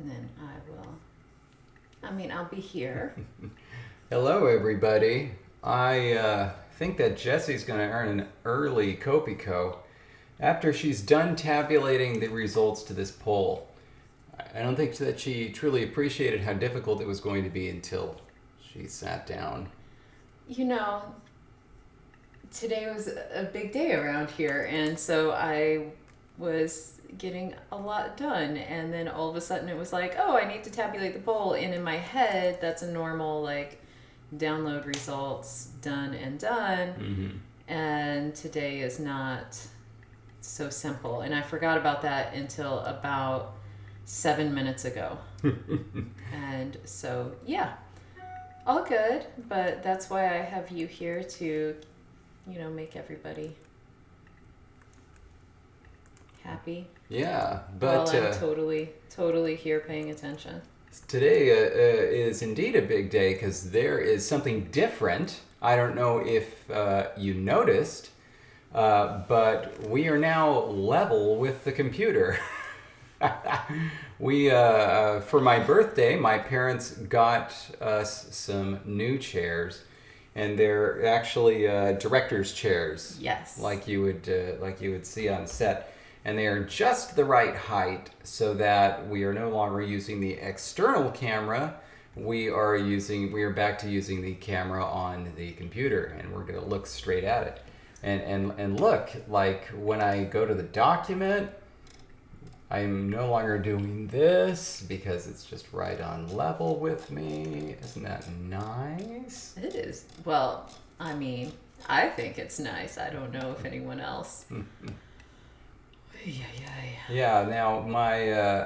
And then I'll be here. Hello, everybody. I think that Jessie's going to earn an early Copico after she's done tabulating the results to this poll. I don't think that she truly appreciated how difficult it was going to be until she sat down. You know, today was a big day around here, and so I was getting a lot done, and then all of a sudden it was like, oh, I need to tabulate the poll, and in my head that's a normal download results, done and done. Mm-hmm. And today is not so simple, and I forgot about that until about 7 minutes ago. And so yeah, all good, but that's why I have you here to make everybody happy. Yeah, but I'm totally here paying attention. Today is indeed a big day because there is something different. I don't know if you noticed, but we are now level with the computer. We, for my birthday, my parents got us some new chairs, and they're actually director's chairs. Yes. Like you would see on set. And they are just the right height so that we are no longer using the external camera. We are back to using the camera on the computer, and we're going to look straight at it. And look, like when I go to the document, I'm no longer doing this because it's just right on level with me. Isn't that nice? It is. Well, I think it's nice. I don't know if anyone else. Yeah, now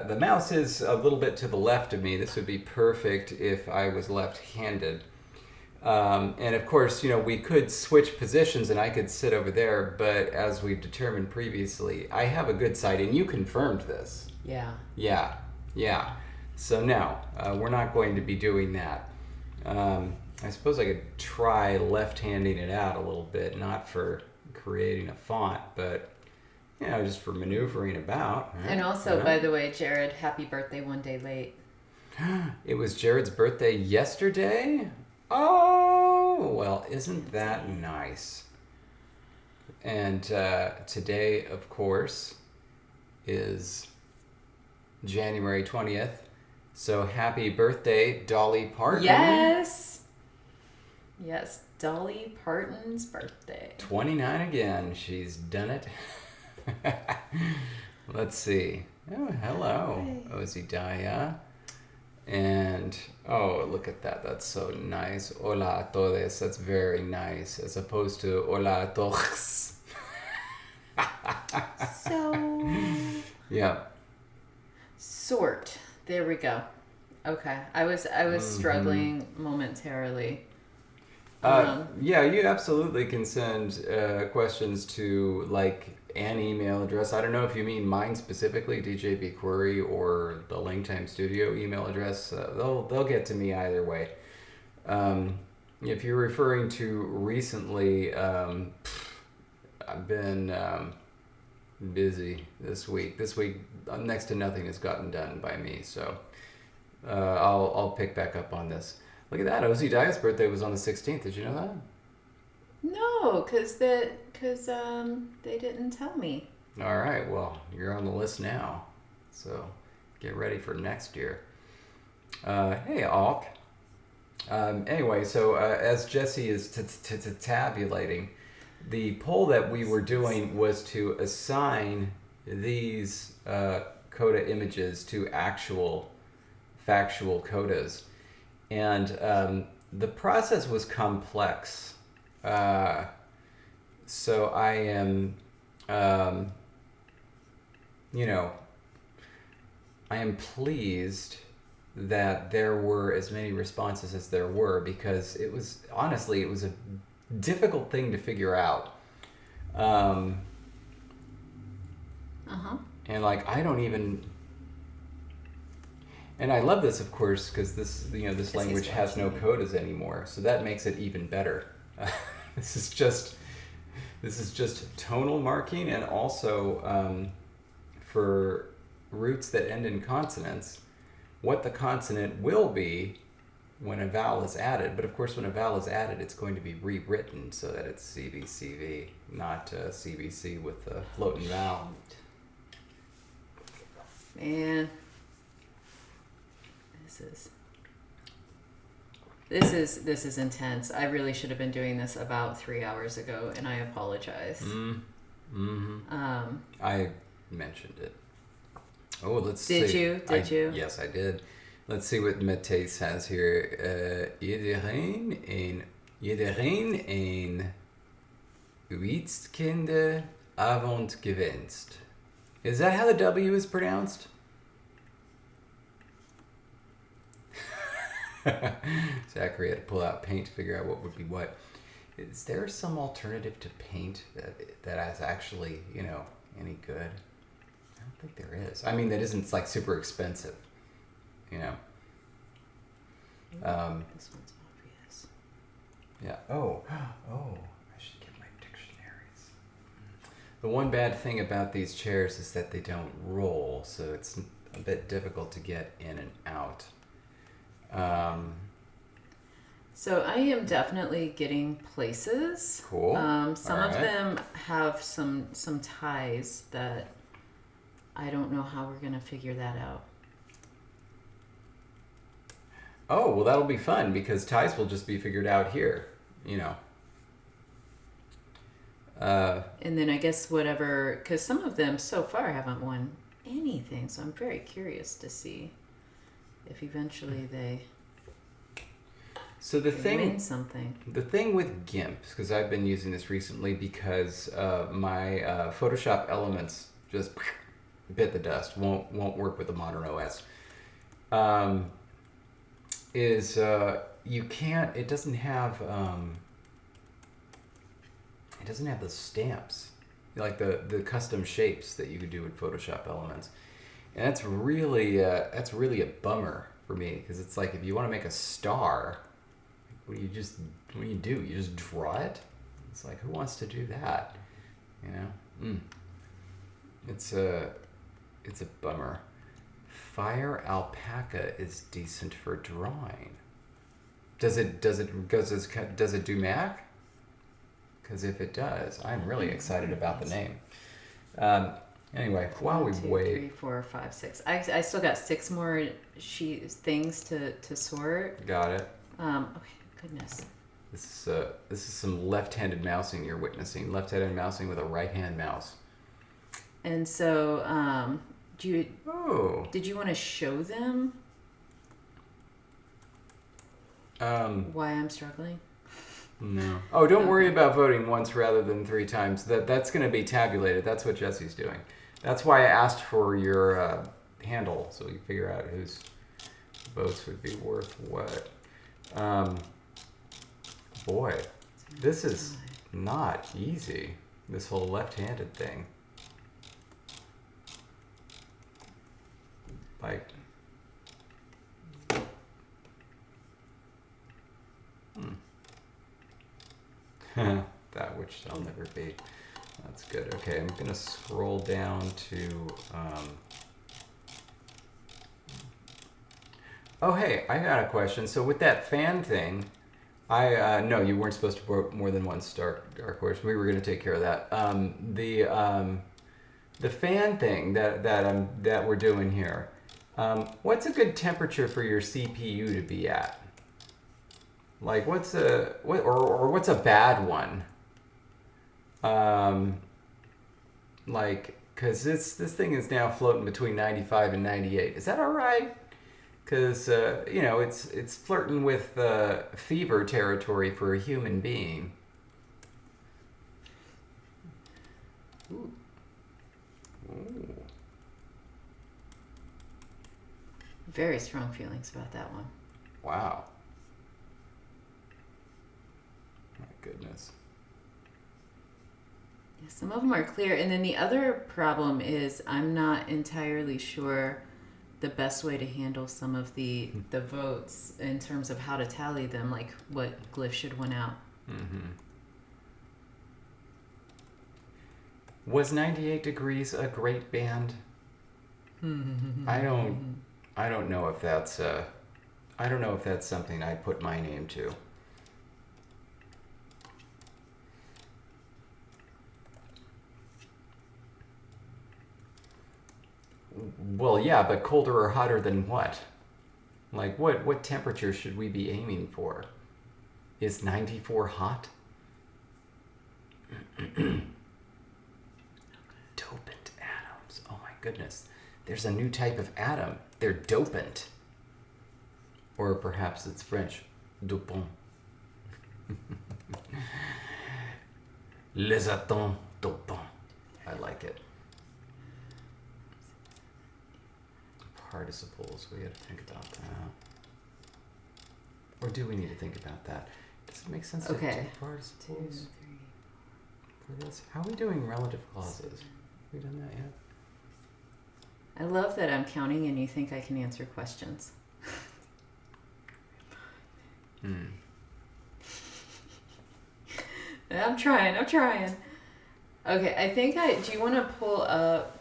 the mouse is a little bit to the left of me. This would be perfect if I was left-handed. And of course, we could switch positions and I could sit over there, but as we've determined previously, I have a good side, and you confirmed this. Yeah. Yeah. So no, we're not going to be doing that. I suppose I could try left-handing it out a little bit, not for creating a font, but just for maneuvering about. Right? And also, by the way, Jared, happy birthday 1 day late. It was Jared's birthday yesterday? Oh, well, isn't that nice? And today, of course, is January 20th. So happy birthday, Dolly Parton. Yes, Dolly Parton's birthday. 29 again. She's done it. Let's see. Oh, hello, Ozidaya. And, oh, look at that. That's so nice. Hola a todos. That's very nice. As opposed to hola a todos. So. Yeah. Sort. There we go. Okay. I was struggling momentarily. Yeah, you absolutely can send questions to an email address. I don't know if you mean mine specifically, DJBQuery, or the LangTime Studio email address. They'll get to me either way. If you're referring to recently, I've been busy this week. This week, next to nothing has gotten done by me, so I'll pick back up on this. Look at that. Ozzy Dia's birthday was on the 16th. Did you know that? No, because they didn't tell me. All right. Well, you're on the list now. So get ready for next year. Hey, Alk. Anyway, so as Jessie is tabulating, the poll that we were doing was to assign these coda images to actual factual codas. And the process was complex. So I am, I am pleased that there were as many responses as there were, because it was a difficult thing to figure out. And I don't even... And I love this, of course, because this language has no codas anymore, so that makes it even better. This is just tonal marking, and also for roots that end in consonants, what the consonant will be when a vowel is added. But of course, when a vowel is added, it's going to be rewritten so that it's CVCV, not CVC with the floating vowel. Man, this is intense. I really should have been doing this about 3 hours ago, and I apologize. I mentioned it. Oh, let's see. Did you? Yes, I did. Let's see what Matthijs has here. Iedereen een Avond gewenst. Is that how the W is pronounced? Zachary had to pull out paint to figure out what would be what. Is there some alternative to paint that is actually, any good? I don't think there is. I mean, that isn't like super expensive, This one's obvious. Yeah. Oh, I should get my dictionaries. The one bad thing about these chairs is that they don't roll, so it's a bit difficult to get in and out. So I am definitely getting places. Cool. Some of them have some ties that I don't know how we're gonna figure that out. Oh, well, that'll be fun because ties will just be figured out here, And then I guess whatever, because some of them so far haven't won anything, so I'm very curious to see if eventually they win something. The thing with GIMP, because I've been using this recently because my Photoshop elements just bit the dust, won't work with the modern OS. You can't. It doesn't have the stamps, like the custom shapes that you could do with Photoshop elements, and that's really a bummer for me because it's like if you want to make a star, what do you do? You just draw it? It's like, who wants to do that? It's a bummer. Fire alpaca is decent for drawing. Does it do Mac? Because if it does, I'm really excited about the name. Anyway, while we wait, 3, 4, 5, 6. I still got 6 more things to sort. Got it. Okay, goodness. This is some left-handed mousing you're witnessing. Left-handed mousing with a right-hand mouse. And so, did you want to show them why I'm struggling? No. Oh, don't worry about voting once rather than 3 times. That's going to be tabulated. That's what Jesse's doing. That's why I asked for your handle, so we can figure out whose votes would be worth what. Boy, this is not easy, this whole left-handed thing. Like, that which shall never be. That's good. Okay, I'm gonna scroll down to. Oh, hey, I got a question. So with that fan thing, no, you weren't supposed to vote more than one star, Dark Horse. We were gonna take care of that. The fan thing that we're doing here. What's a good temperature for your CPU to be at? Like, what's a bad one? Because this thing is now floating between 95 and 98. Is that all right? Because it's flirting with fever territory for a human being. Ooh. Ooh. Very strong feelings about that one. Wow. My goodness. Yeah, some of them are clear. And then the other problem is I'm not entirely sure the best way to handle some of the votes in terms of how to tally them, like what glyph should win out. Mm-hmm. Was 98 Degrees a great band? I I don't know if that's something I put my name to. Well, yeah, but colder or hotter than what? Like, what temperature should we be aiming for? Is 94 hot? Dopant atoms. Oh my goodness. There's a new type of atom. They're dopant. Or perhaps it's French. Dopant. Les atomes dopants. I like it. Participles. We got to think about that. Or do we need to think about that? Does it make sense to do participles for this? How are we doing relative clauses? Have we done that yet? I love that I'm counting and you think I can answer questions. I'm trying. Okay, I think do you want to pull up...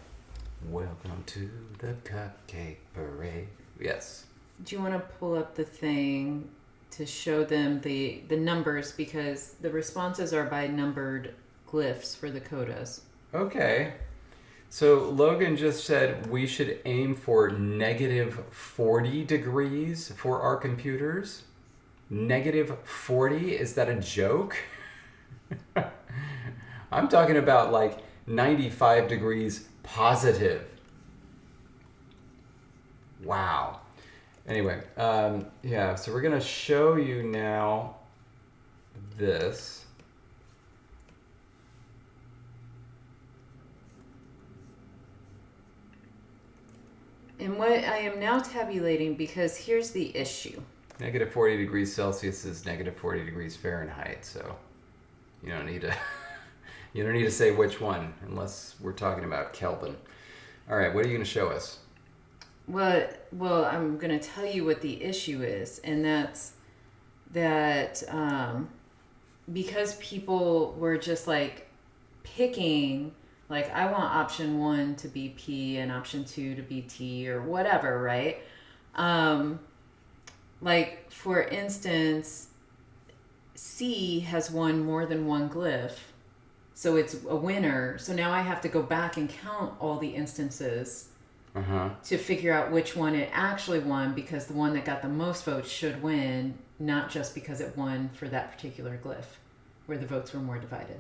Welcome to the Cupcake Parade. Yes. Do you want to pull up the thing to show them the numbers, because the responses are by numbered glyphs for the codas. Okay. So Logan just said we should aim for negative 40 degrees for our computers. Negative 40? Is that a joke? I'm talking about like 95 degrees positive. Wow. Anyway, yeah, so we're going to show you now this. And what I am now tabulating, because here's the issue. Negative 40 degrees Celsius is negative 40 degrees Fahrenheit, so you don't need to you don't need to say which one unless we're talking about Kelvin. All right, what are you going to show us? Well, I'm going to tell you what the issue is, and that's that because people were just like picking, like I want option 1 to be P and option 2 to be T or whatever, right? Like for instance, C has more than one glyph, so it's a winner. So now I have to go back and count all the instances to figure out which one it actually won, because the one that got the most votes should win, not just because it won for that particular glyph where the votes were more divided.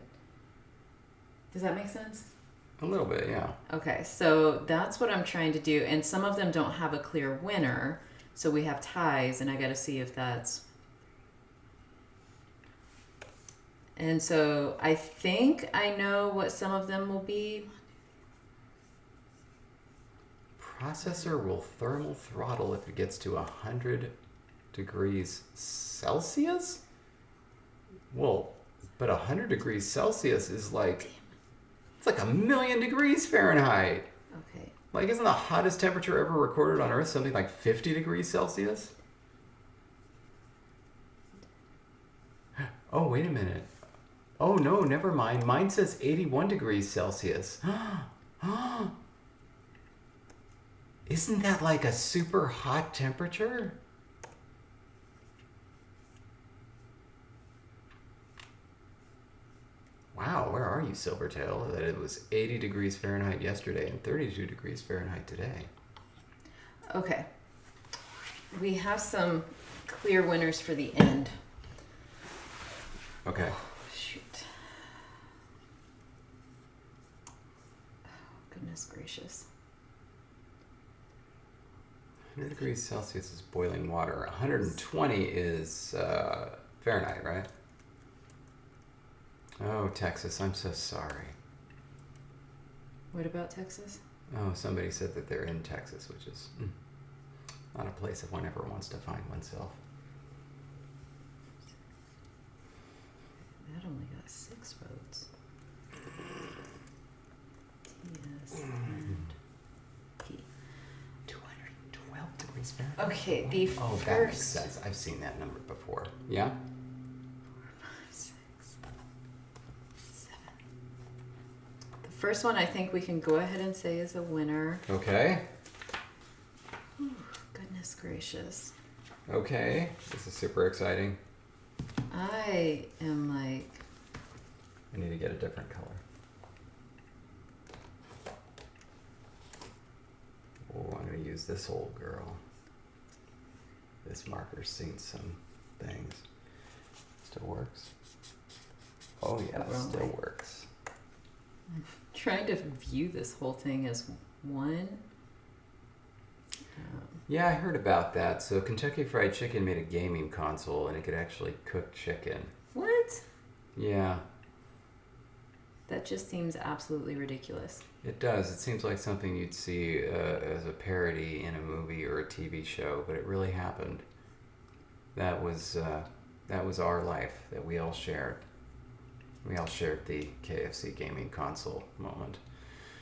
Does that make sense? A little bit, yeah. Okay, so that's what I'm trying to do, and some of them don't have a clear winner, so we have ties, and I got to see if that's... And so I think I know what some of them will be. Processor will thermal throttle if it gets to 100 degrees Celsius? Well, but 100 degrees Celsius is like... It's like 1,000,000 degrees Fahrenheit. Okay. Like, isn't the hottest temperature ever recorded on Earth something like 50 degrees Celsius? Oh, wait a minute. Oh, no, never mind. Mine says 81 degrees Celsius. Isn't that like a super hot temperature? Wow, where are you, Silvertail? That it was 80 degrees Fahrenheit yesterday and 32 degrees Fahrenheit today. Okay. We have some clear winners for the end. Okay. Shoot. Oh, goodness gracious. 100 degrees Celsius is boiling water. 120 is Fahrenheit, right? Oh, Texas, I'm so sorry. What about Texas? Oh, somebody said that they're in Texas, which is not a place that one ever wants to find oneself. That only got 6 votes. TS and P. 212 degrees Fahrenheit. Okay, the Oh, first... that makes sense. I've seen that number before. Yeah? 4, 5, 6, 7. The first one I think we can go ahead and say is a winner. Okay. gracious. Okay, this is super exciting. I am like... I need to get a different color. Oh, I'm going to use this old girl. This marker's seen some things. Still works. Oh yeah, still works. I'm trying to view this whole thing as one. Yeah, I heard about that. So Kentucky Fried Chicken made a gaming console and it could actually cook chicken. What? Yeah. That just seems absolutely ridiculous. It does. It seems like something you'd see as a parody in a movie or a TV show, but it really happened. That was our life that we all shared. We all shared the KFC gaming console moment.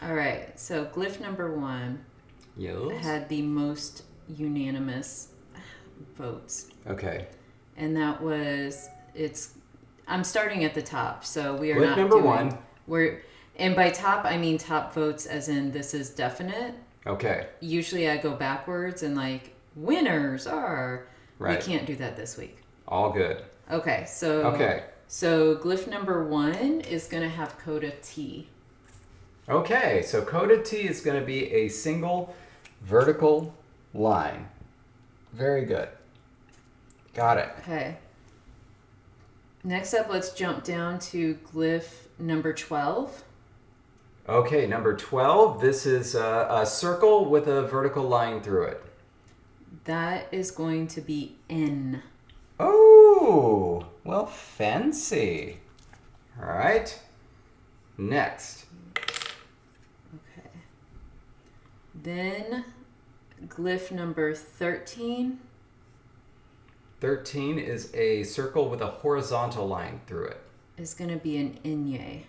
All right, so glyph number 1 had the most unanimous votes. Okay. And that was, I'm starting at the top, so we are glyph not number doing... 1. And by top, I mean top votes as in this is definite. Okay. Usually I go backwards and like, winners are... Right. We can't do that this week. All good. Okay, so glyph number 1 is going to have coda T. Okay, so coda T is going to be a single vertical line. Very good. Got it. Okay. Next up, let's jump down to glyph number 12. Okay, number 12. This is a circle with a vertical line through it. That is going to be N. Oh, well, fancy. All right. Next. Okay. Then glyph number 13. 13 is a circle with a horizontal line through it. Is going to be an Enye.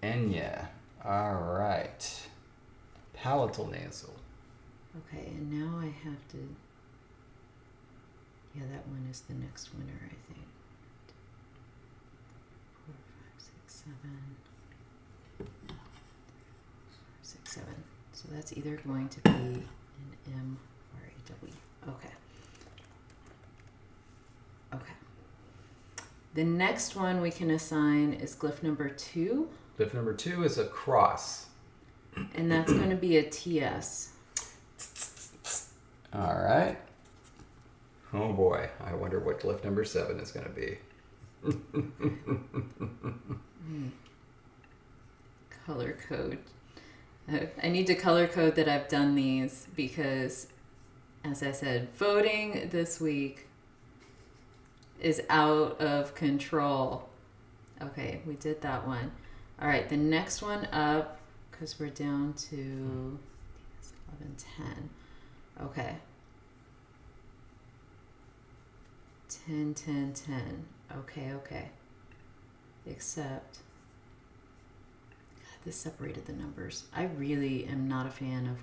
Enye. All right. Palatal nasal. Okay, and now I have to... Yeah, that one is the next winner, I think. 4, 5, 6, 7. 6, 7. So that's either going to be an M or a W. Okay. Okay. The next one we can assign is glyph number 2. Glyph number 2 is a cross. And that's going to be a TS. All right. Oh boy, I wonder what glyph number 7 is going to be. Color code. I need to color code that I've done these because, as I said, voting this week is out of control. Okay, we did that one. All right, the next one up, because we're down to 11, 10. Okay. 10, 10, 10. Okay. Except, God, this separated the numbers. I really am not a fan of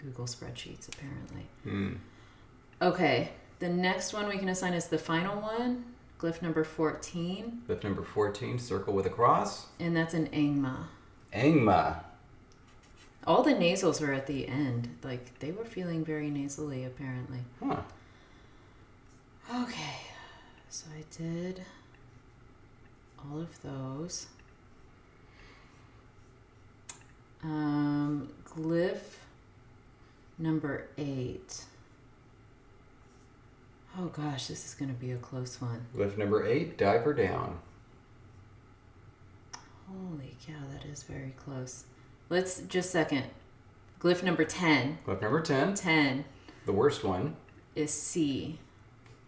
Google spreadsheets, apparently. Okay, the next one we can assign is the final one, glyph number 14. Glyph number 14, circle with a cross. And that's an Engma. Engma. All the nasals were at the end. Like, they were feeling very nasally, apparently. Huh. Okay, so I did all of those. Glyph number 8. Oh gosh, this is going to be a close one. Glyph number 8, diver down. Holy cow, that is very close. Let's just a second. Glyph number 10. Glyph number 10. 10. The worst one. Is C.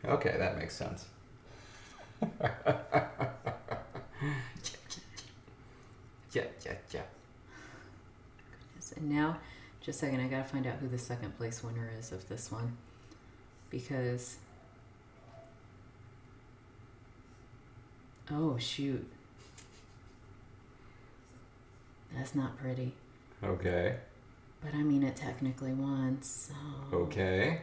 Okay, that makes sense. Yeah. And now, just a second, I gotta find out who the second place winner is of this one. Because... Oh, shoot. That's not pretty. Okay. But I mean, it technically won, so... Okay.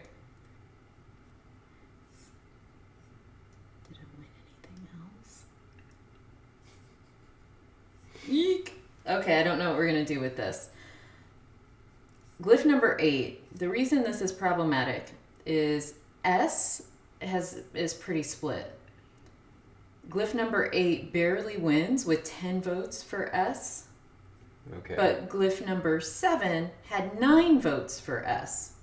Did it win anything else? Eek! Okay, I don't know what we're going to do with this. Glyph number 8. The reason this is problematic is S is pretty split. Glyph number 8 barely wins with 10 votes for S. Okay. But glyph number 7 had 9 votes for S.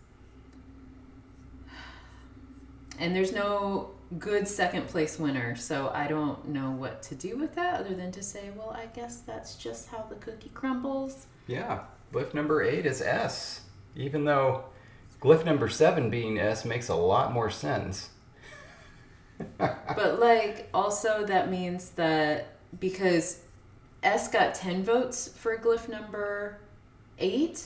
And there's no good second place winner, so I don't know what to do with that other than to say, well, I guess that's just how the cookie crumbles. Yeah, glyph number 8 is S. Even though glyph number 7 being S makes a lot more sense. But like, also that means that because S got 10 votes for glyph number 8,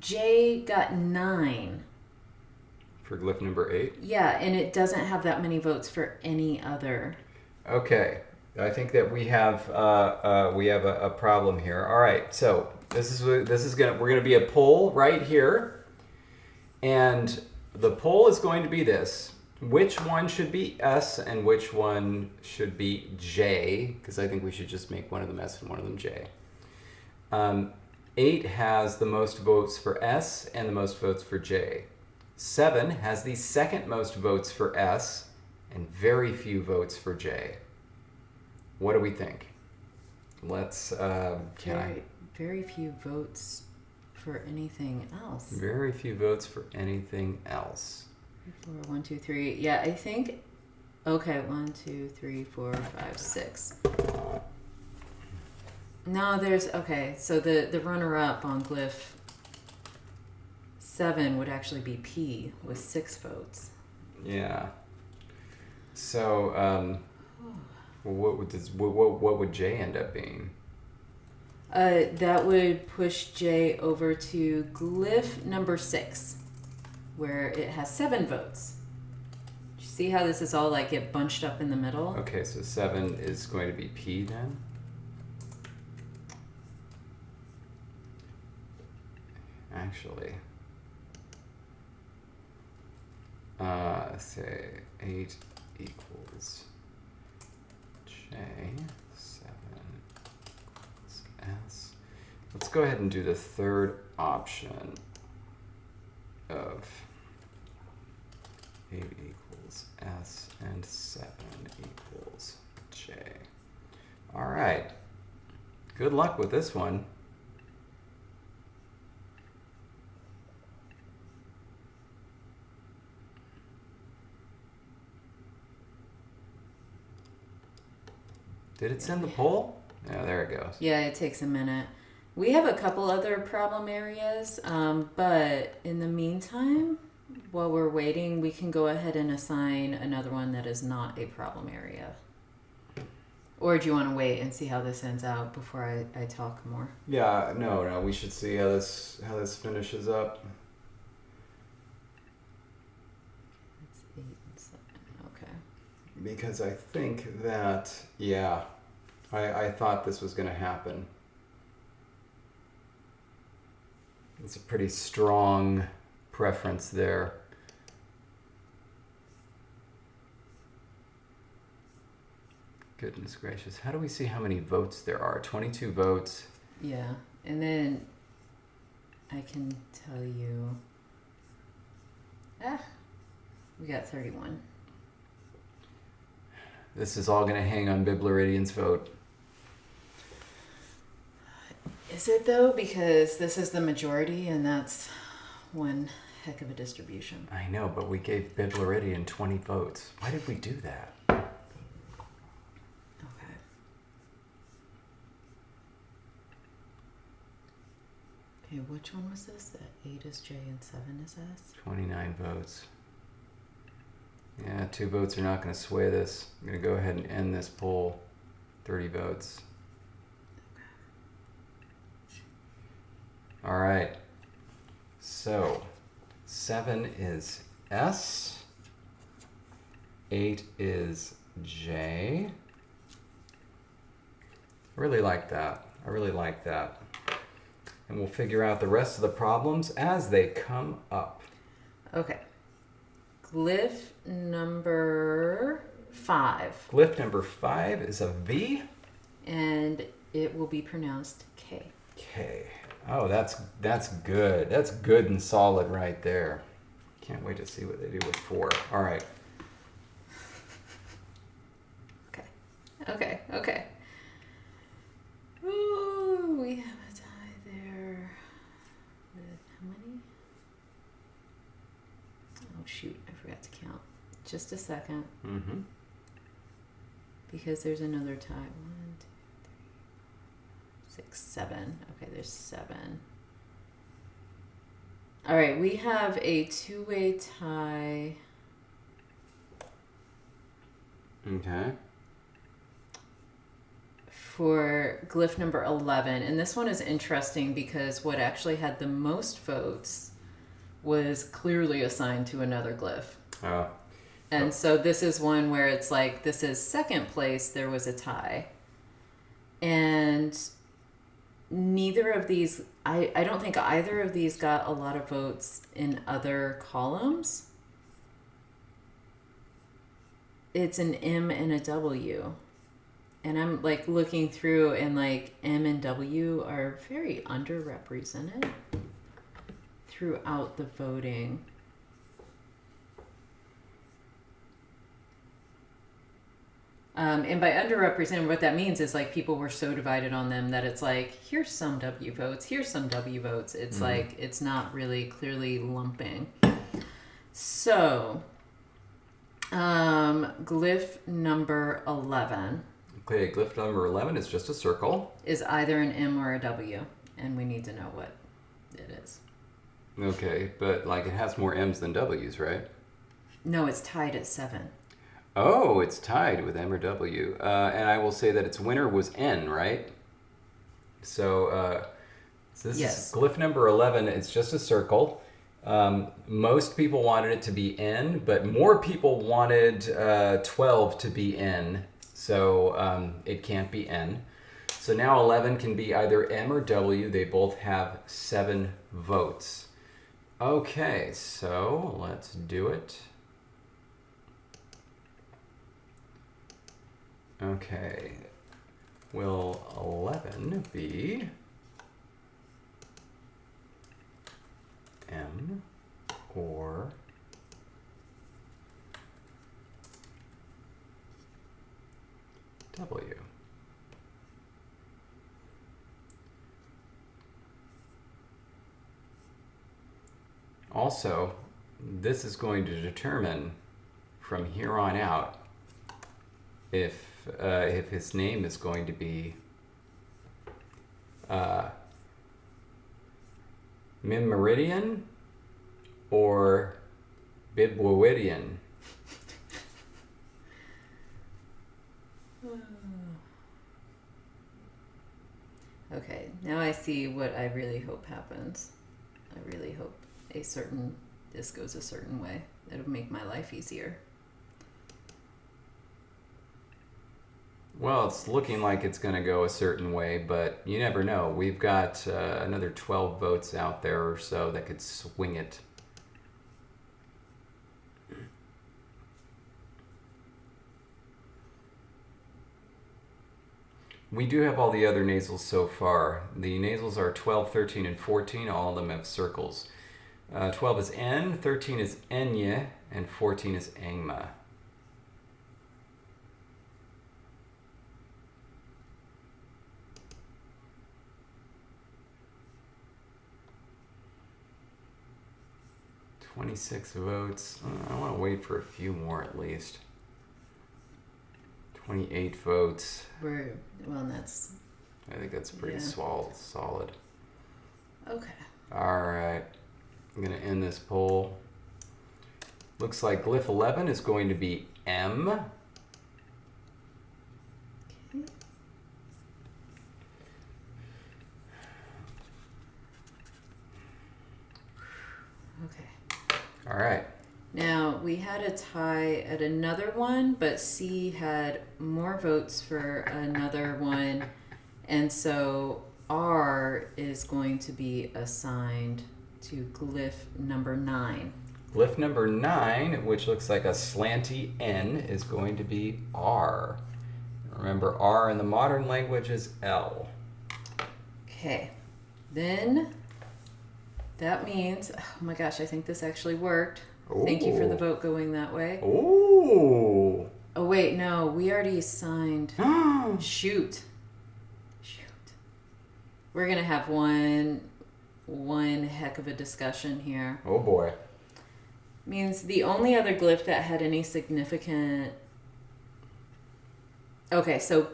J got 9. For glyph number 8? Yeah, and it doesn't have that many votes for any other. Okay, I think that we have a problem here. All right, so we're gonna be a poll right here, and the poll is going to be this: which one should be S and which one should be J? Because I think we should just make one of them S and one of them J. 8 has the most votes for S and the most votes for J. 7 has the second most votes for S and very few votes for J. What do we think? Let's Very few votes for anything else. Very few votes for anything else. 4, 1, 2, 3. Yeah, I think. Okay, 1, 2, 3, 4, 5, 6. No, there's okay. So the runner-up on glyph 7 would actually be P with 6 votes. Yeah. So, what would J end up being? That would push J over to glyph number 6, where it has 7 votes. You see how this is all like get bunched up in the middle? Okay, so 7 is going to be P then? Actually, say 8 equals J, 7 equals S. Let's go ahead and do the third option of 8 equals S and 7 equals J. All right. Good luck with this one. Did it send the poll? Yeah, there it goes. Yeah, it takes a minute. We have a couple other problem areas, but in the meantime, while we're waiting, we can go ahead and assign another one that is not a problem area. Or do you want to wait and see how this ends out before I talk more? Yeah, no, we should see how this finishes up. It's 8 and 7, okay. Because I think that, yeah, I thought this was going to happen. It's a pretty strong preference there. Goodness gracious. How do we see how many votes there are? 22 votes. Yeah, and then I can tell you, we got 31. This is all going to hang on Bibleridian's vote. Is it though? Because this is the majority and that's one heck of a distribution. I know, but we gave Bibleridian 20 votes. Why did we do that? Okay. Okay, which one was this? That 8 is J and 7 is S? 29 votes. Yeah, 2 votes are not going to sway this. I'm going to go ahead and end this poll. 30 votes. All right. So, 7 is S. 8 is J. I really like that. And we'll figure out the rest of the problems as they come up. Okay. Glyph number 5. Glyph number 5 is a V. And it will be pronounced K. K. Oh, that's good. That's good and solid right there. Can't wait to see what they do with 4. All right. Okay. Ooh, we have a tie there. With how many? Oh shoot, I forgot to count. Just a second. Mm-hmm. Because there's another tie. 1, 2, 3, 6, 7. Okay, there's 7. All right, we have a 2-way tie. Okay. For glyph number 11. And this one is interesting because what actually had the most votes was clearly assigned to another glyph. Oh. And so this is one where it's like, this is second place, there was a tie. And neither of these, I don't think either of these got a lot of votes in other columns. It's an M and a W. And I'm like looking through and like M and W are very underrepresented throughout the voting. And by underrepresented, what that means is like people were so divided on them that it's like, here's some W votes, here's some W votes. It's like, it's not really clearly lumping. So, glyph number 11. Okay, glyph number 11 is just a circle. Is either an M or a W, and we need to know what it is. Okay, but like it has more M's than W's, right? No, it's tied at 7. Oh, it's tied with M or W. And I will say that its winner was N, right? So, so this is glyph number 11. It's just a circle. Most people wanted it to be N, but more people wanted 12 to be N. So it can't be N. So now 11 can be either M or W. They both have 7 votes. Okay, so let's do it. Okay, will 11 be M or W? Also, this is going to determine from here on out if his name is going to be Mimeridian or Bibwoidian. Okay, now I see what I really hope happens. I really hope this goes a certain way. It'll make my life easier. Well, it's looking like it's going to go a certain way, but you never know. We've got another 12 votes out there or so that could swing it. We do have all the other nasals so far. The nasals are 12, 13, and 14. All of them have circles. 12 is N, 13 is Enye, and 14 is Engma. $26 votes. I want to wait for a few more at least. 28 votes. That's... I think that's pretty solid. Okay. All right. I'm going to end this poll. Looks like glyph 11 is going to be M. Okay. All right. Now, we had a tie at another one, but C had more votes for another one. And so R is going to be assigned to glyph number 9. Glyph number 9, which looks like a slanty N, is going to be R. Remember, R in the modern language is L. Okay. Then that means, oh my gosh, I think this actually worked. Thank you for the vote going that way. Oh. Oh, wait, no. We already signed. Shoot. We're going to have one heck of a discussion here. Oh, boy. Means the only other glyph that had any significant... Okay, so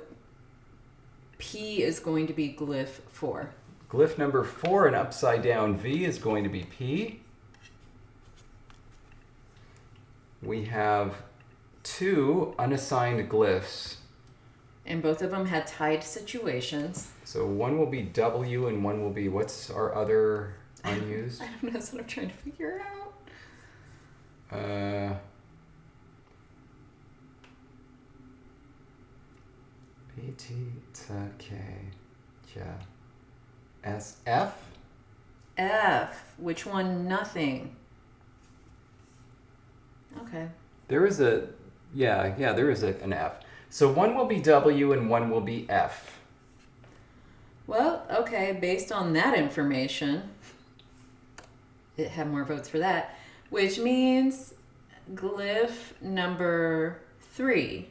P is going to be glyph 4. Glyph number 4, an upside down V, is going to be P. We have 2 unassigned glyphs. And both of them had tied situations. So one will be W and one will be, what's our other unused? I don't know, that's what I'm trying to figure out. P, T, T, K, J, S, F? F. Which one? Nothing. Okay. There is a, there is an F. So one will be W and one will be F. Well, okay, based on that information, it had more votes for that, which means glyph number 3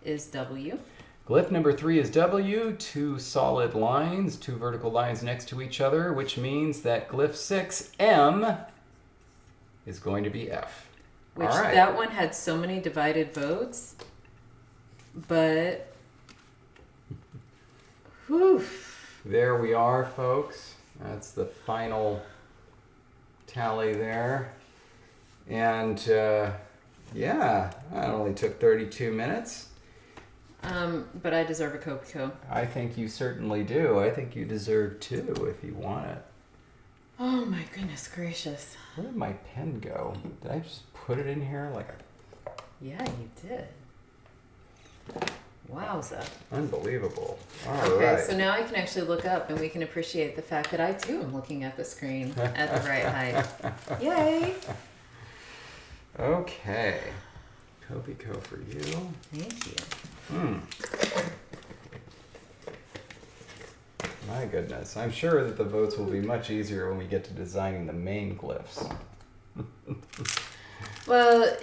is W. Glyph number 3 is W, 2 solid lines, 2 vertical lines next to each other, which means that glyph 6, M, is going to be F. Which that one had so many divided votes, but whew. There we are, folks. That's the final tally there. And yeah, that only took 32 minutes. But I deserve a Copico. I think you certainly do. I think you deserve 2 if you want it. Oh my goodness gracious. Where did my pen go? Did I just put it in here like a... Yeah, you did. Wowza. Unbelievable. All okay, right. so now I can actually look up and we can appreciate the fact that I too am looking at the screen at the right height. Yay! Okay. Copico for you. Thank you. My goodness. I'm sure that the votes will be much easier when we get to designing the main glyphs. Well,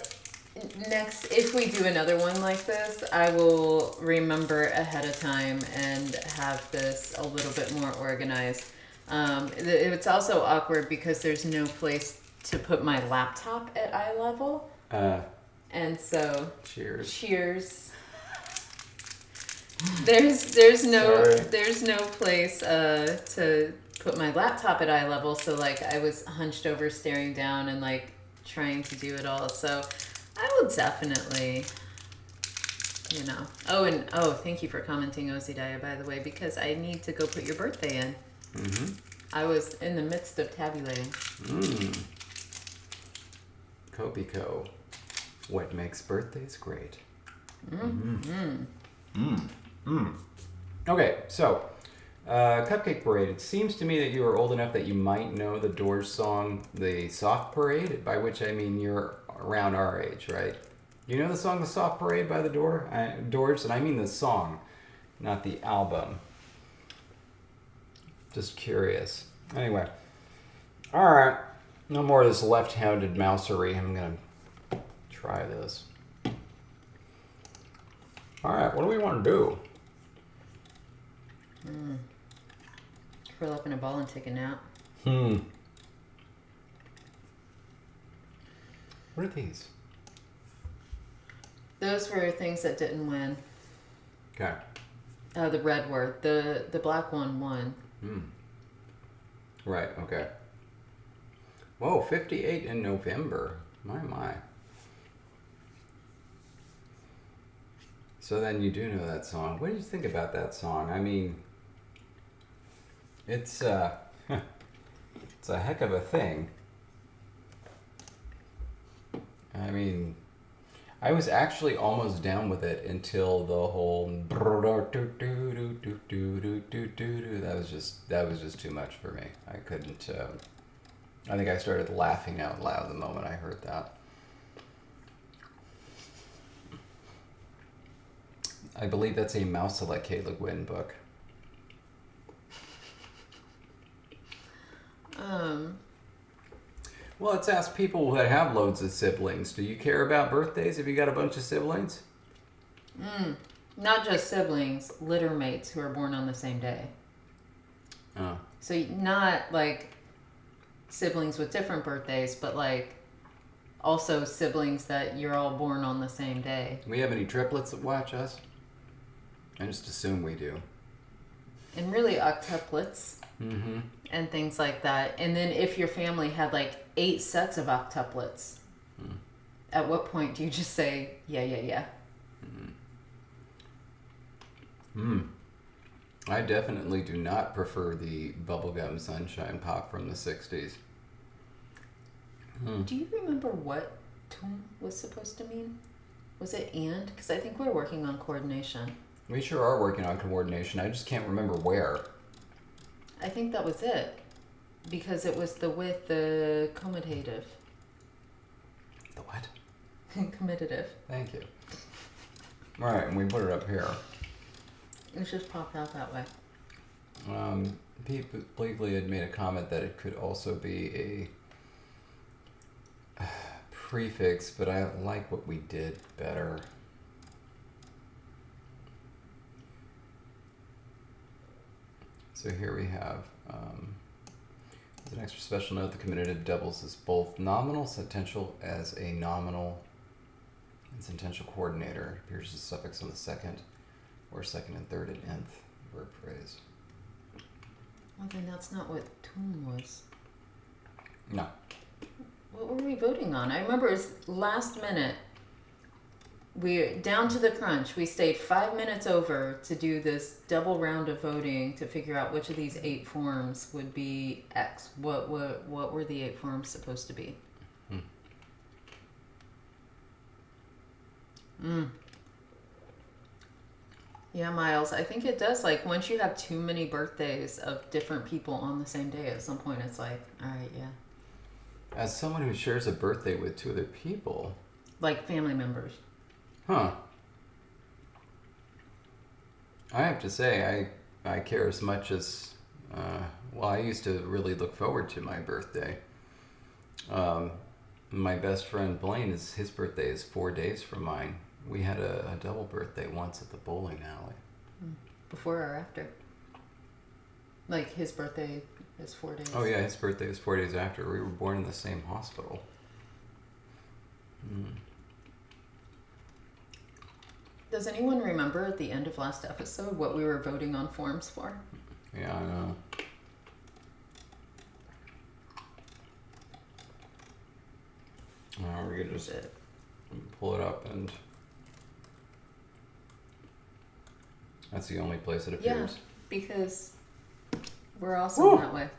next, if we do another one like this, I will remember ahead of time and have this a little bit more organized. It's also awkward because there's no place to put my laptop at eye level. And so... Cheers. There's no place to put my laptop at eye level, so like I was hunched over staring down and like trying to do it all. So I will definitely, thank you for commenting, Ozidaya, by the way, because I need to go put your birthday in. I was in the midst of tabulating. Copico, what makes birthdays great? Okay, so Cupcake Parade. It seems to me that you are old enough that you might know the Doors song, The Soft Parade, by which I mean you're around our age, right? You know the song The Soft Parade by the Doors? And I mean the song, not the album. Just curious. Anyway. Alright. No more of this left-handed mousery. I'm going to try this. Alright, what do we want to do? Curl up in a ball and take a nap. What are these? Those were things that didn't win. Okay. The red were. The black one won. Right, okay. Whoa, 58 in November. My. So then you do know that song. What do you think about that song? I mean, it's it's a heck of a thing. I mean, I was actually almost down with it until the whole that was just too much for me. I couldn't. I think I started laughing out loud the moment I heard that. I believe that's a Mousela K. Le Guin book. Well, let's ask people that have loads of siblings. Do you care about birthdays if you got a bunch of siblings? Not just siblings, litter mates who are born on the same day. Oh. So not like siblings with different birthdays, but like also siblings that you're all born on the same day. Do we have any triplets that watch us? I just assume we do. And really octuplets. Mm-hmm. And things like that. And then if your family had like 8 sets of octuplets, at what point do you just say, yeah? I definitely do not prefer the bubblegum sunshine pop from the 60s. Do you remember what tone was supposed to mean? Was it and? Because I think we're working on coordination. We sure are working on coordination. I just can't remember where. I think that was it. Because it was with the commutative. The what? Commutative. Thank you. All right, and we put it up here. It just popped out that way. Pete Bleakley had made a comment that it could also be a prefix, but I like what we did better. So here we have, as an extra special note, the commutative doubles as both nominal sentential as a nominal and sentential coordinator. Appears as a suffix on the second or second and third and nth verb phrase. Well, then that's not what tune was. No. What were we voting on? I remember it was last minute. We're down to the crunch. We stayed 5 minutes over to do this double round of voting to figure out which of these 8 forms would be X. What were the 8 forms supposed to be? Yeah, Miles, I think it does. Like, once you have too many birthdays of different people on the same day, at some point it's like, all right, yeah. As someone who shares a birthday with 2 other people. Like family members. Huh. I have to say, I care as much as, I used to really look forward to my birthday. My best friend Blaine, his birthday is 4 days from mine. We had a double birthday once at the bowling alley. Before or after? Like his birthday is 4 days. Oh yeah, his birthday is 4 days after. We were born in the same hospital. Does anyone remember at the end of last episode what we were voting on forms for? Yeah, I know. We're gonna just pull it up, and that's the only place it appears. Yeah, because we're awesome that way.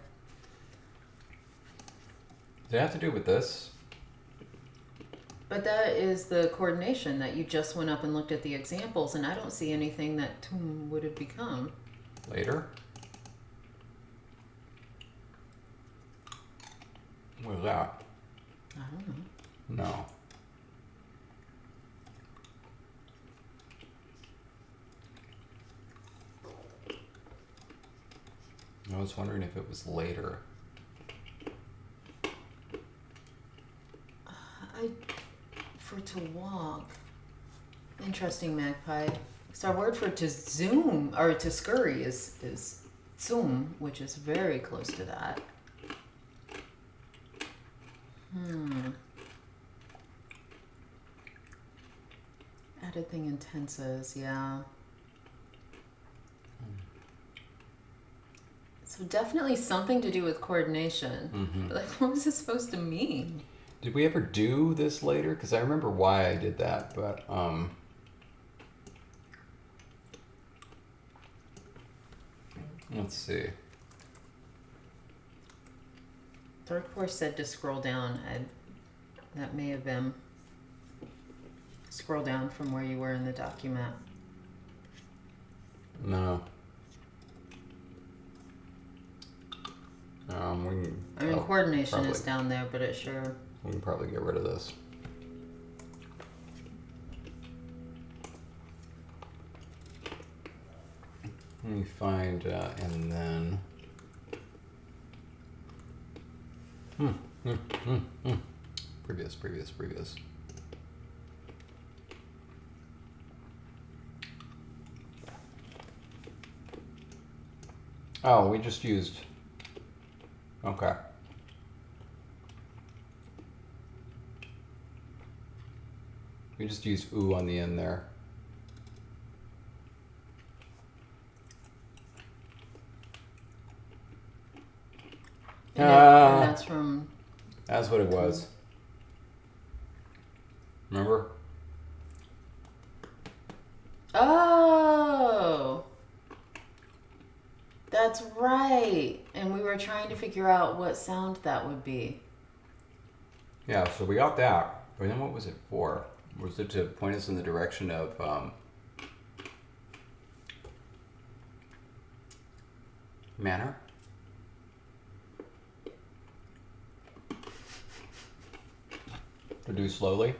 Does it have to do with this? But that is the coordination that you just went up and looked at the examples, and I don't see anything that tune would have become. Later? What is that? I don't know. No. I was wondering if it was later. For to walk. Interesting, Magpie. So our word for to zoom, or to scurry is zoom, which is very close to that. Added thing in tenses, yeah. So definitely something to do with coordination. But like, what was it supposed to mean? Did we ever do this later? Because I remember why I did that, but let's see. Dark Horse said to scroll down. That may have been scroll down from where you were in the document. No. Coordination is down there, but it sure. We can probably get rid of this. Let me find, and then. Previous. Oh, we just used. Okay. We just used oo on the end there. And that's from. That's what it was. Remember? Oh, that's right. And we were trying to figure out what sound that would be. Yeah, so we got that. But then what was it for? Was it to point us in the direction of manner? To do slowly?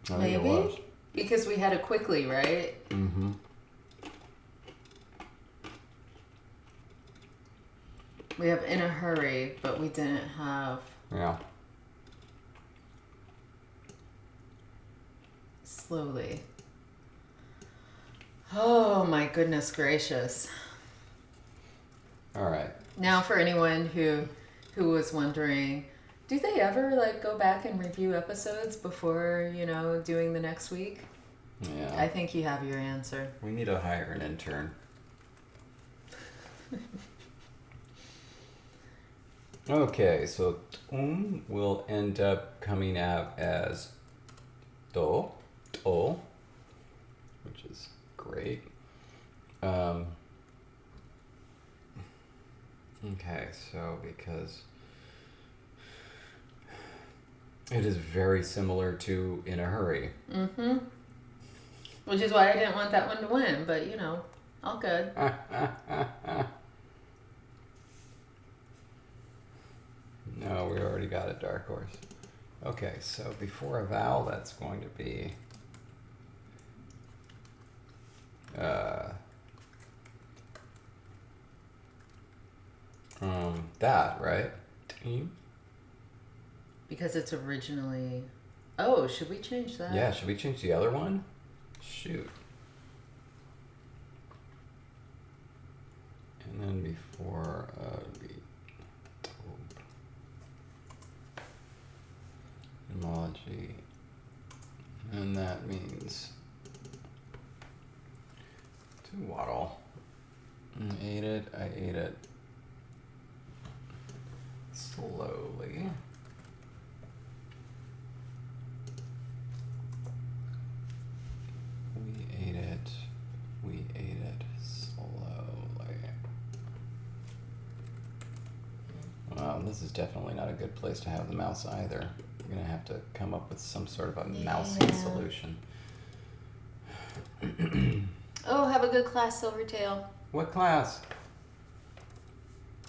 I think it was. Because we had it quickly, right? Mm-hmm. We have in a hurry, but we didn't have Yeah. slowly. Oh my goodness gracious. All right. Now for anyone who was wondering, do they ever like go back and review episodes before, doing the next week? Yeah. I think you have your answer. We need to hire an intern. Okay, so will end up coming out as do, which is great. Okay, so because it is very similar to in a hurry. Mm-hmm. Which is why I didn't want that one to win, but all good. No, we already got a dark horse. Okay, so before a vowel, that's going to be that, right? Because it's originally. Oh, should we change that? Yeah, should we change the other one? Shoot. And then before etymology, and that means to waddle. I ate it. Slowly. We ate it slowly. Wow, this is definitely not a good place to have the mouse either. We're gonna have to come up with some sort of a mousy solution. Oh, have a good class, Silvertail. What class?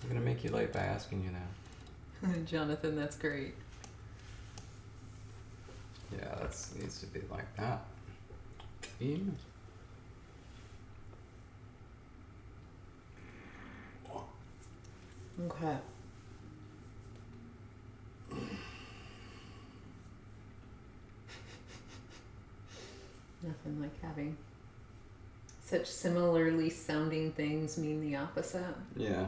I'm gonna make you late by asking you now. Jonathan, that's great. Yeah, that needs to be like that. In. Okay. Nothing like having such similarly sounding things mean the opposite. Yeah.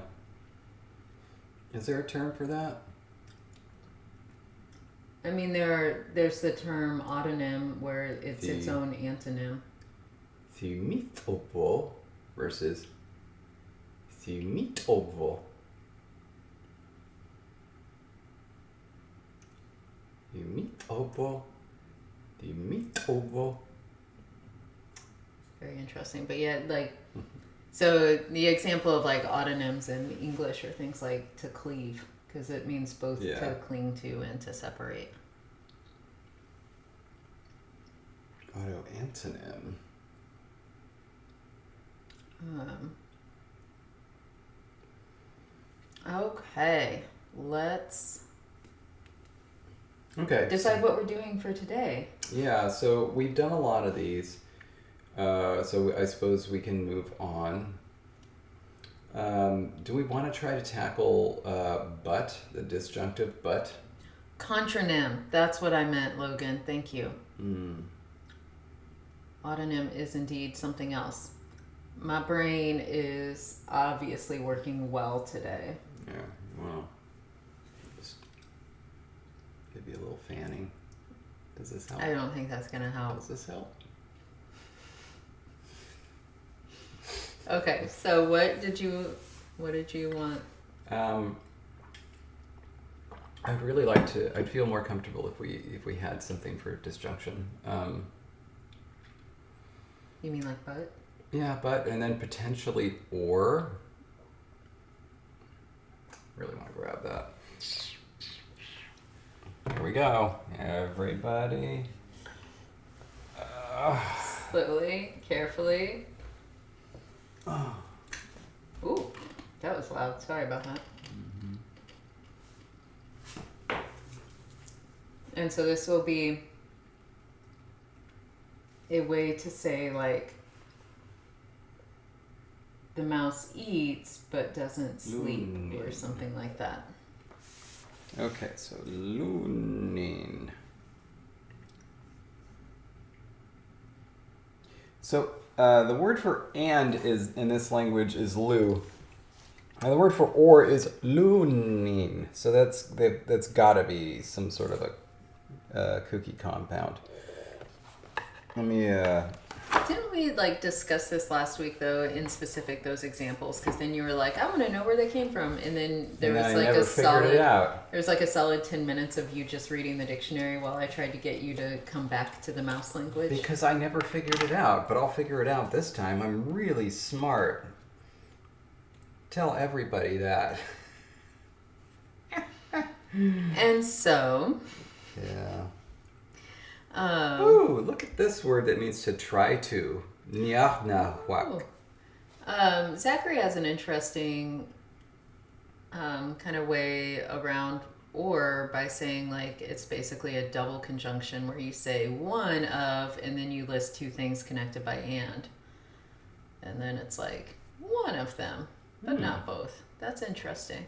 Is there a term for that? I mean, there's the term autonym where it's its own antonym. Thymitovo versus thymitovo. Thymitovo. Very interesting. But yeah, so the example of autonyms in English are things like to cleave, because it means both to cling to and to separate. Auto antonym. Okay, let's decide what we're doing for today. Yeah, so we've done a lot of these. So I suppose we can move on. Do we want to try to tackle but, the disjunctive but? Contronym. That's what I meant, Logan. Thank you. Autonym is indeed something else. My brain is obviously working well today. Yeah, well, just give you a little fanning. Does this help? I don't think that's going to help. Does this help? Okay, so what did you want? I'd really like to. I'd feel more comfortable if we had something for disjunction. You mean like but? Yeah, but and then potentially or. Really want to grab that. Here we go, everybody. Slowly, carefully. Oh. Ooh, that was loud. Sorry about that. And so this will be a way to say like the mouse eats but doesn't sleep or something like that. Okay, so looning. So the word for and is in this language is loo. And the word for or is looning. So that's gotta be some sort of a kooky compound. Let me Didn't we like discuss this last week though in specific those examples? Because then you were like, I want to know where they came from, and then there was like there was like a solid 10 minutes of you just reading the dictionary while I tried to get you to come back to the mouse language. Because I never figured it out, but I'll figure it out this time. I'm really smart. Tell everybody that. And so. Yeah. Ooh, look at this word that means to try to. Nyah-nah-wak. Zachary has an interesting kind of way around or by saying like it's basically a double conjunction where you say one of and then you list two things connected by and then it's like one of them but not both. That's interesting.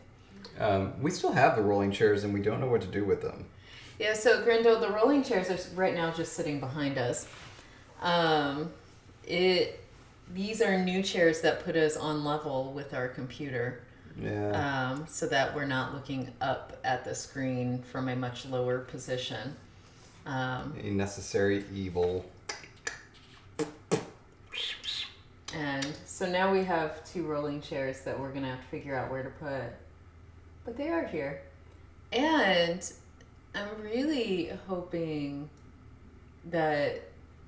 We still have the rolling chairs and we don't know what to do with them. Yeah, so Grindel, the rolling chairs are right now just sitting behind us. These are new chairs that put us on level with our computer. Yeah. So that we're not looking up at the screen from a much lower position. A necessary evil. And so now we have two rolling chairs that we're going to have to figure out where to put. But they are here. And I'm really hoping that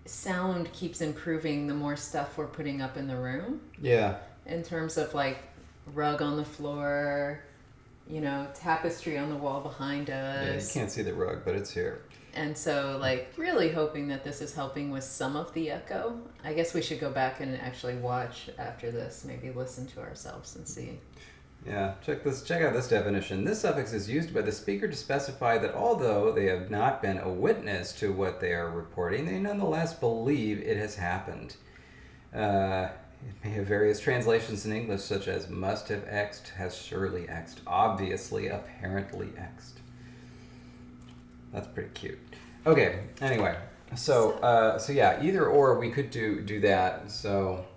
sound keeps improving the more stuff we're putting up in the room. Yeah. In terms of like rug on the floor, tapestry on the wall behind us. Yeah, you can't see the rug, but it's here. And so like really hoping that this is helping with some of the echo. I guess we should go back and actually watch after this, maybe listen to ourselves and see. Yeah, check out this definition. This suffix is used by the speaker to specify that although they have not been a witness to what they are reporting, they nonetheless believe it has happened. It may have various translations in English, such as must have X'd, has surely X'd, obviously, apparently X'd. That's pretty cute. Okay, anyway, so yeah, either or we could do that, so.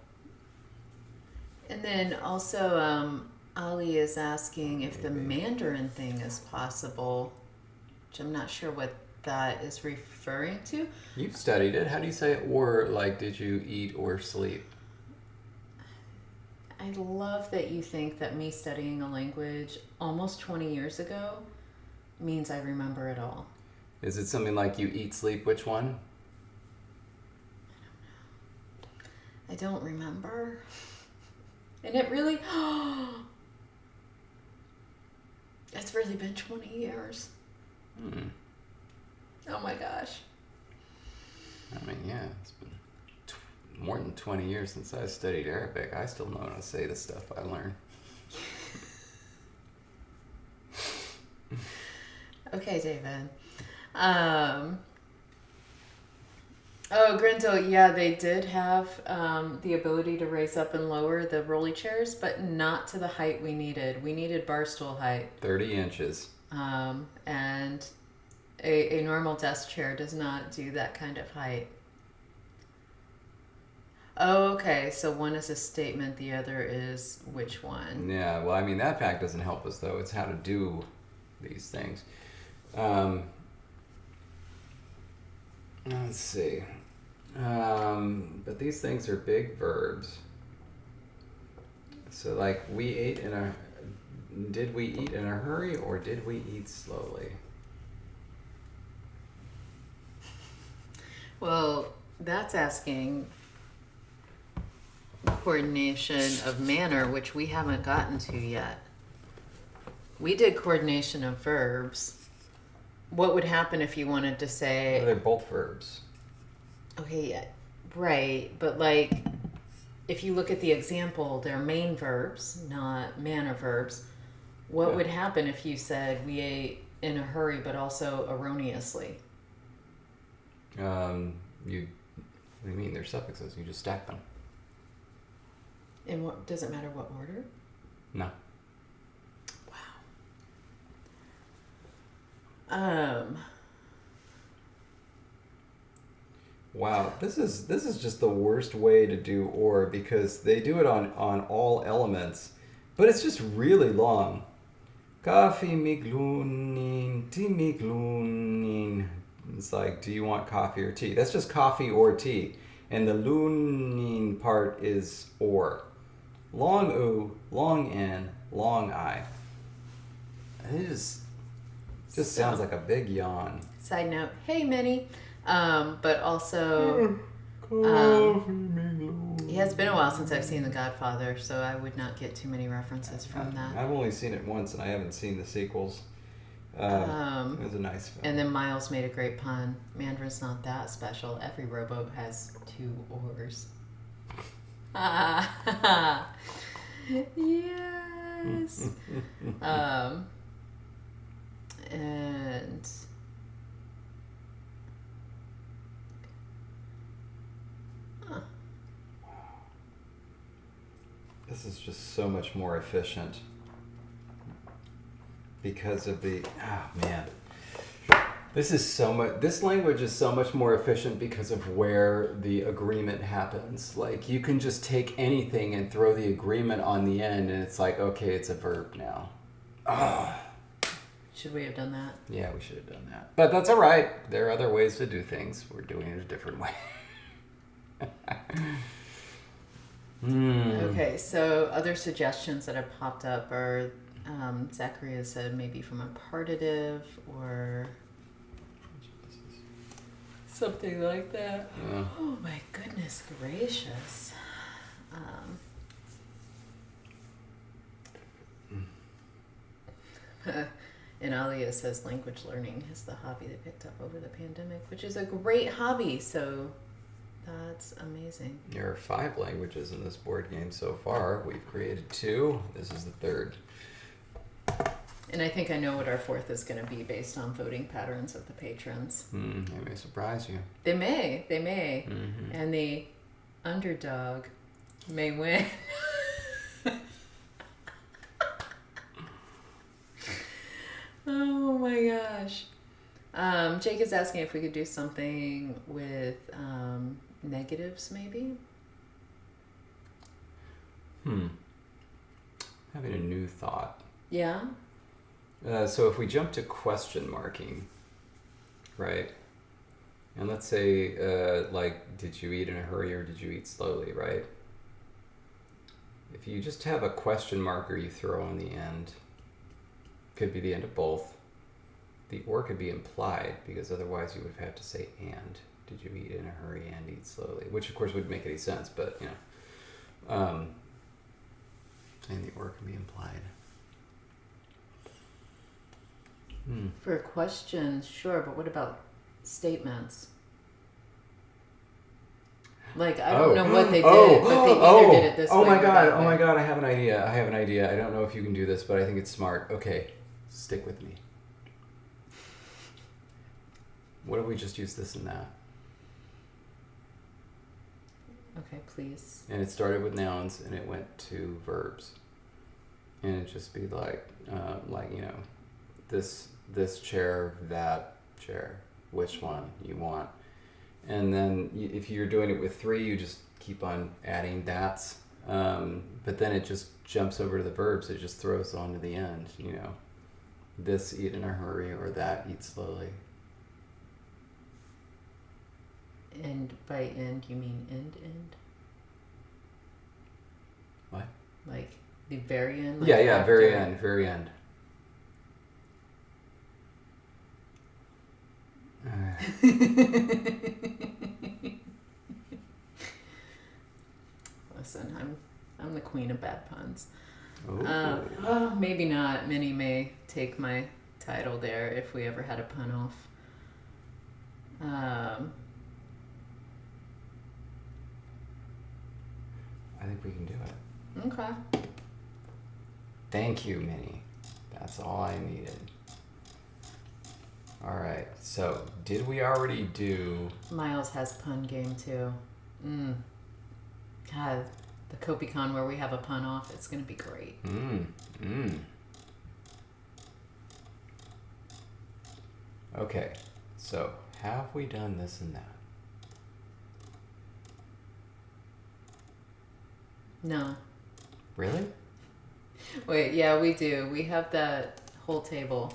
And then also, Ali is asking if the Mandarin thing is possible, which I'm not sure what that is referring to. You've studied it. How do you say or, like, did you eat or sleep? I love that you think that me studying a language almost 20 years ago means I remember it all. Is it something like you eat, sleep, which one? I don't remember. And it really... It's really been 20 years. Oh my gosh. I mean, yeah, it's been more than 20 years since I studied Arabic. I still know how to say the stuff I learned. Okay, David. Oh, Grinzo, yeah, they did have the ability to raise up and lower the rolly chairs, but not to the height we needed. We needed bar stool height. 30 inches. And a normal desk chair does not do that kind of height. Oh, okay. So one is a statement, the other is which one? Yeah, well, I mean, that fact doesn't help us, though. It's how to do these things. Let's see. But these things are big verbs. So, like, did we eat in a hurry or did we eat slowly? Well, that's asking coordination of manner, which we haven't gotten to yet. We did coordination of verbs. What would happen if you wanted to say... Well, they're both verbs. Okay, yeah, right. But, like, if you look at the example, they're main verbs, not manner verbs. What would happen if you said we ate in a hurry but also erroneously? What do you mean? They're suffixes. You just stack them. And what does it matter what order? No. Wow. Wow, this is just the worst way to do or, because they do it on all elements, but it's just really long. Kafi miglunin, ti miglunin. It's like, do you want coffee or tea? That's just coffee or tea. And the lunin part is or. Long u, long n, long I. It just sounds like a big yawn. Side note, hey Minnie. But also, it has been a while since I've seen The Godfather, so I would not get too many references from that. I've only seen it once, and I haven't seen the sequels. It was a nice film. And then Miles made a great pun. Mandarin's not that special. Every rowboat has 2 oars. Yes. And... This is just so much more efficient because of the, man. This language is so much more efficient because of where the agreement happens. Like, you can just take anything and throw the agreement on the end, and it's like, okay, it's a verb now. Should we have done that? Yeah, we should have done that. But that's all right. There are other ways to do things. We're doing it a different way. Okay, so other suggestions that have popped up are Zachary has said maybe from a partitive or something like that. Yeah. Oh my goodness gracious. And Alia says language learning is the hobby they picked up over the pandemic, which is a great hobby. So that's amazing. There are 5 languages in this board game so far. We've created 2. This is the 3rd. And I think I know what our 4th is going to be based on voting patterns of the patrons. They may surprise you. They may. Mm-hmm. And the underdog may win. Oh my gosh. Jake is asking if we could do something with negatives, maybe? Having a new thought. Yeah? So if we jump to question marking, right? And let's say, like, did you eat in a hurry or did you eat slowly, right? If you just have a question marker you throw on the end, could be the end of both. The or could be implied, because otherwise you would have to say and. Did you eat in a hurry and eat slowly? Which of course wouldn't make any sense, but you know. And the or can be implied. For questions, sure, but what about statements? Like, I don't know what they did, but they either did it this way or that way. Oh my god, I have an idea. I don't know if you can do this, but I think it's smart. Okay, stick with me. What if we just use this and that? Okay, please. And it started with nouns and it went to verbs. And it'd just be like, this chair, that chair, which one you want. And then if you're doing it with 3, you just keep on adding that's. But then it just jumps over to the verbs. It just throws on to the end, This eat in a hurry or that eat slowly. And by end, you mean end? What? Like the very end? Like Yeah, very end. Listen, I'm the queen of bad puns. Ooh. Maybe not. Minnie may take my title there if we ever had a pun off. I think we can do it. Okay. Thank you, Minnie. That's all I needed. All right. So, did we already do... Miles has pun game too. God, the CopyCon where we have a pun off, it's going to be great. Okay. So, have we done this and that? No. Really? Wait, yeah, we do. We have that whole table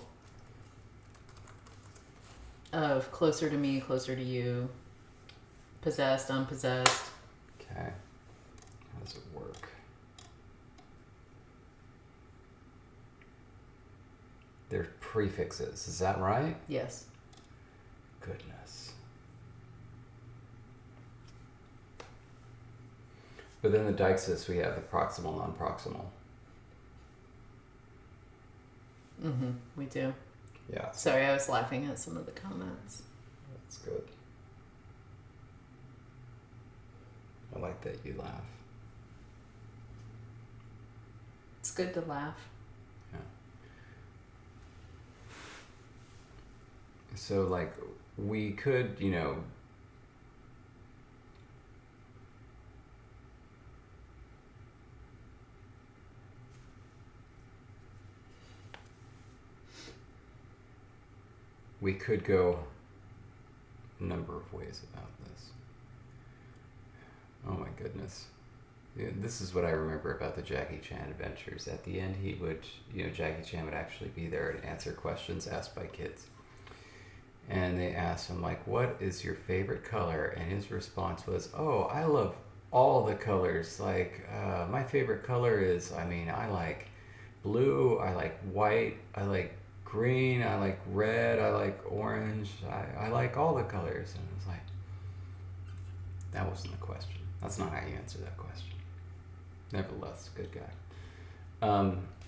of closer to me, closer to you, possessed, unpossessed. Okay. How does it work? They're prefixes, is that right? Yes. Goodness. But then the deixis, we have the proximal, non-proximal. We do. Yeah. Sorry, I was laughing at some of the comments. That's good. I like that you laugh. It's good to laugh. Yeah. So, like, we could, we could go a number of ways about this. Oh my goodness. Yeah, this is what I remember about the Jackie Chan adventures. At the end, he would, Jackie Chan would actually be there and answer questions asked by kids. And they asked him, like, what is your favorite color? And his response was, oh, I love all the colors. Like, my favorite color is, I like blue, I like white, I like green, I like red, I like orange, I like all the colors. And it was like, that wasn't the question. That's not how you answer that question. Nevertheless, good guy.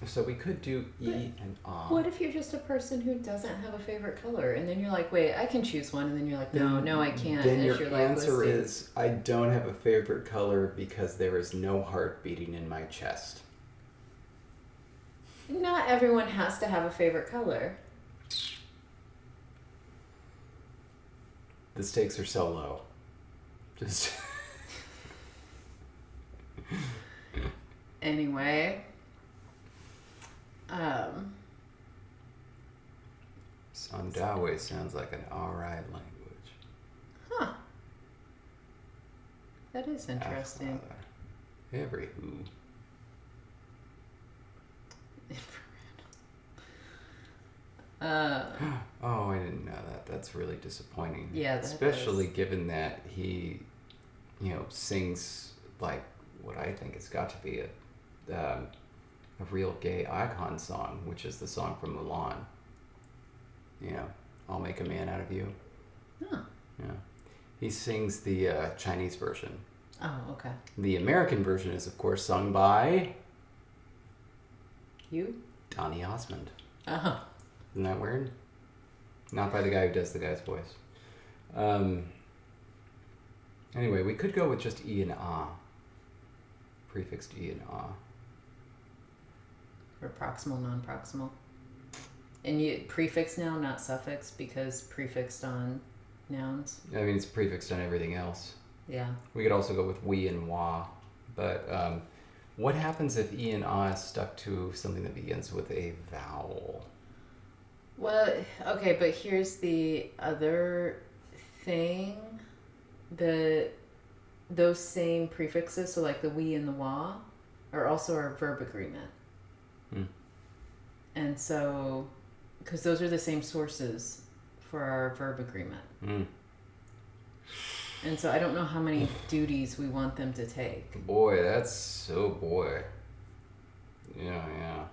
So we could do E and ah. What if you're just a person who doesn't have a favorite color, and then you're like, wait, I can choose one, and then you're like, no, I can't. Then as your you're answer listing. is, I don't have a favorite color because there is no heart beating in my chest. Not everyone has to have a favorite color. The stakes are so low. Just... Anyway. Sandawe sounds like an alright language. Huh. That is interesting. Every who. Oh, I didn't know that. That's really disappointing. Yeah, that especially is. Given that he, sings like what I think has got to be a real gay icon song, which is the song from Mulan. I'll Make a Man Out of You. Huh. Yeah. He sings the Chinese version. Oh, okay. The American version is, of course, sung by... You? Donny Osmond. Uh-huh. Isn't that weird? Not by the guy who does the guy's voice. Anyway, we could go with just E and ah. Prefixed E and ah. Or proximal, non-proximal. And you prefix now, not suffix, because prefixed on nouns. It's prefixed on everything else. Yeah. We could also go with we and wa. But what happens if e and ah is stuck to something that begins with a vowel? Well, okay, but here's the other thing. Those same prefixes, so like the we and the wa, are also our verb agreement. And so, because those are the same sources for our verb agreement. And so I don't know how many duties we want them to take. Boy, that's so boy. Yeah.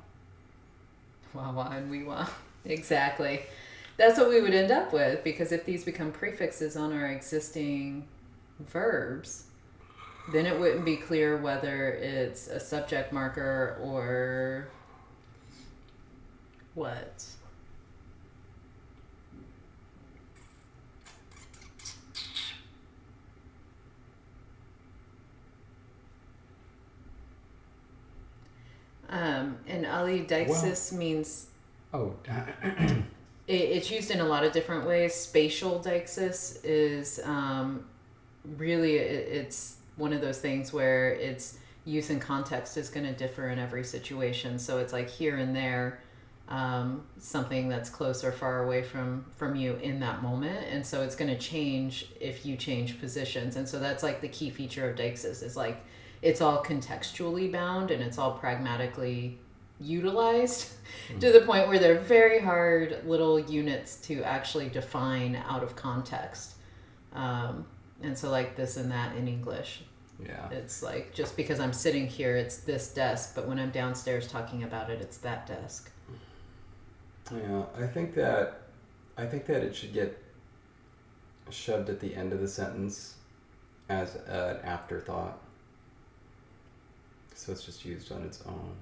Wah and we wah. Exactly. That's what we would end up with, because if these become prefixes on our existing verbs, then it wouldn't be clear whether it's a subject marker or what. And Ali, deixis means... Oh. It's used in a lot of different ways. Spatial deixis is really, it's one of those things where its use and context is going to differ in every situation. So it's like here and there, something that's close or far away from you in that moment. And so it's going to change if you change positions. And so that's like the key feature of deixis, is like it's all contextually bound and it's all pragmatically utilized to the point where they're very hard little units to actually define out of context. And so like this and that in English. Yeah. It's like, just because I'm sitting here, it's this desk, but when I'm downstairs talking about it, it's that desk. Yeah, I think that it should get shoved at the end of the sentence as an afterthought. So it's just used on its own.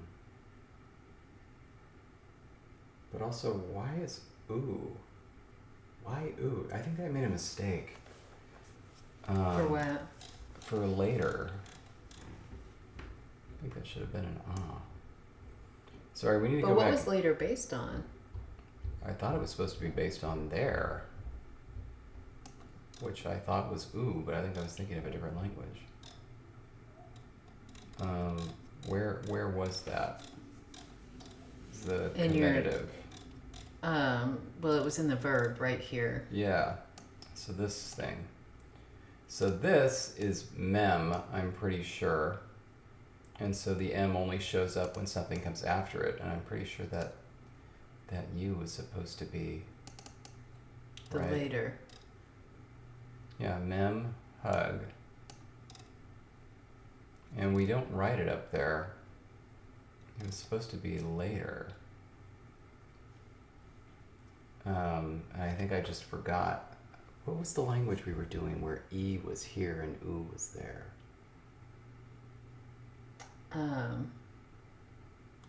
But also, why is ooh? Why ooh? I think I made a mistake. For what? For later. I think that should have been an ah. Sorry, we need to go back. But what was later based on? I thought it was supposed to be based on there, which I thought was ooh, but I think I was thinking of a different language. Where was that? The In commentative. Well, it was in the verb right here. Yeah. So this thing. So this is mem, I'm pretty sure. And so the M only shows up when something comes after it, and I'm pretty sure that U is supposed to be The right? later. Yeah, mem, hug. And we don't write it up there. It was supposed to be later. I think I just forgot. What was the language we were doing where E was here and U was there?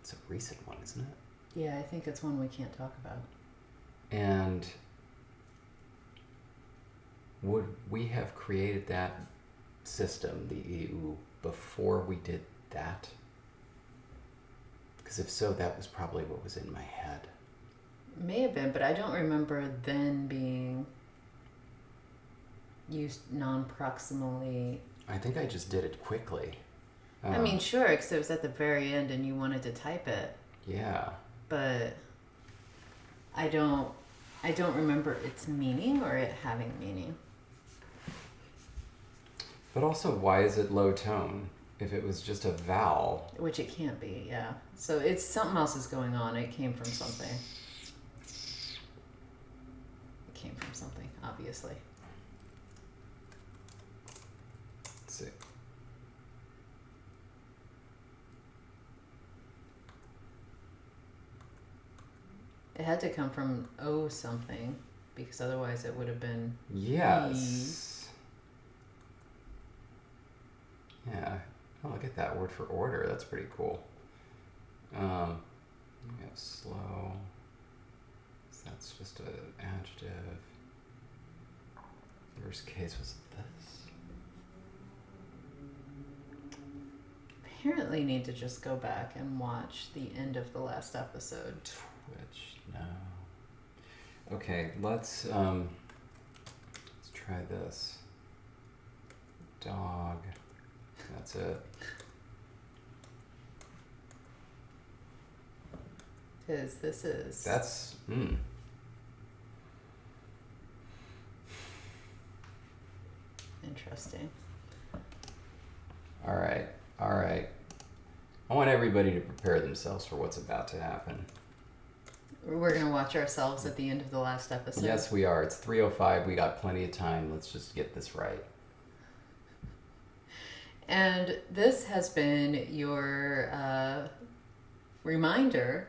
It's a recent one, isn't it? Yeah, I think it's one we can't talk about. And would we have created that system, the EU, before we did that? Because if so, that was probably what was in my head. May have been, but I don't remember then being used non-proximally. I think I just did it quickly. I mean, sure, because it was at the very end and you wanted to type it. Yeah. But I don't remember its meaning or it having meaning. But also, why is it low tone if it was just a vowel? Which it can't be, yeah. So it's something else is going on. It came from something. It came from something, obviously. Let's see. It had to come from O something, because otherwise it would have been Yes. Yeah. Oh, look at that word for order. That's pretty cool. Yeah, slow. So that's just an adjective. Worst case was this. Apparently need to just go back and watch the end of the last episode. Twitch, no. Okay, let's try this. Dog. That's it. Because this is... That's... Interesting. All right. I want everybody to prepare themselves for what's about to happen. We're going to watch ourselves at the end of the last episode. Yes, we are. It's 3:05. We got plenty of time. Let's just get this right. And this has been your reminder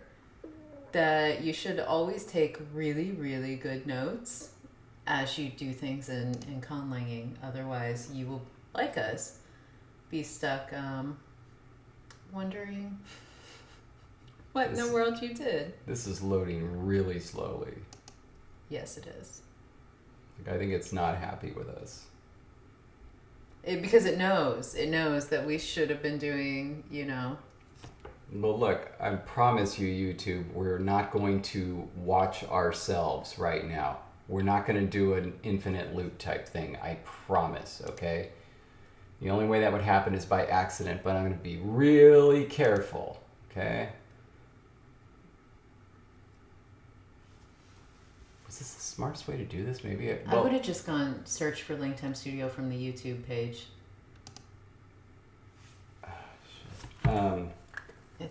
that you should always take really, really good notes as you do things in conlanging. Otherwise, you will, like us, be stuck wondering what in the world you did. This is loading really slowly. Yes, it is. I think it's not happy with us. Because it knows that we should have been doing, Well, look, I promise you, YouTube, we're not going to watch ourselves right now. We're not going to do an infinite loop type thing. I promise, okay? The only way that would happen is by accident, but I'm going to be really careful, okay? Was this the smartest way to do this? Maybe I would have just gone search for LangTime Studio from the YouTube page. I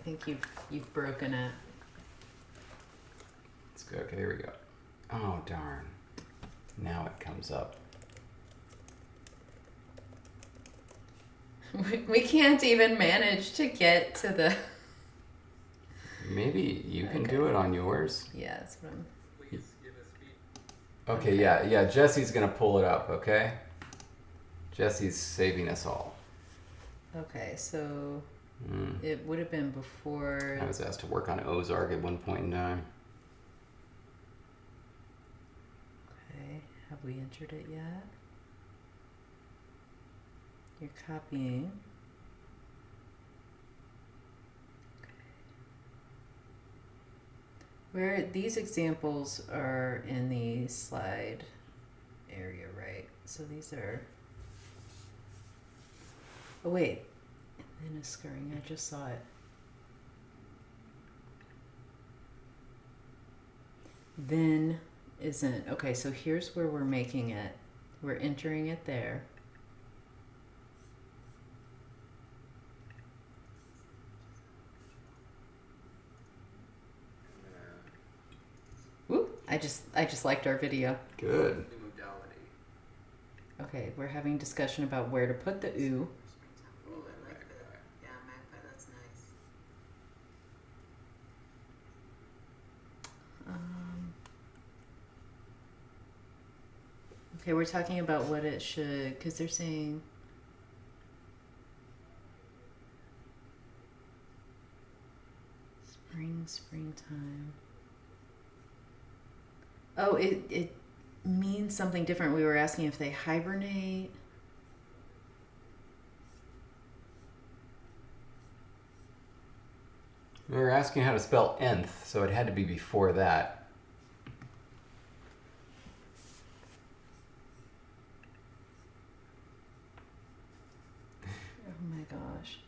think you've broken it. Let's go. Okay, here we go. Oh, darn. Now it comes up. We can't even manage to get to the... Maybe you can do it on yours. Yeah, that's what I'm... Please give us feedback. Okay, yeah. Jesse's going to pull it up, okay? Jesse's saving us all. Okay, so it would have been before... I was asked to work on Ozark at one point in time. Okay, have we entered it yet? You're copying. Where these examples are in the slide area, right? So these are... Oh, wait. And then a scurrying. I just saw it. Then isn't... Okay, so here's where we're making it. We're entering it there. Whoop! I just liked our video. Good. New modality. Okay, we're having discussion about where to put the ooh. Oh, I like that. Yeah, magpie, that's nice. Okay, we're talking about what it should, because they're saying... Springtime. Oh, it means something different. We were asking if they hibernate. We were asking how to spell nth, so it had to be before that. Oh my gosh.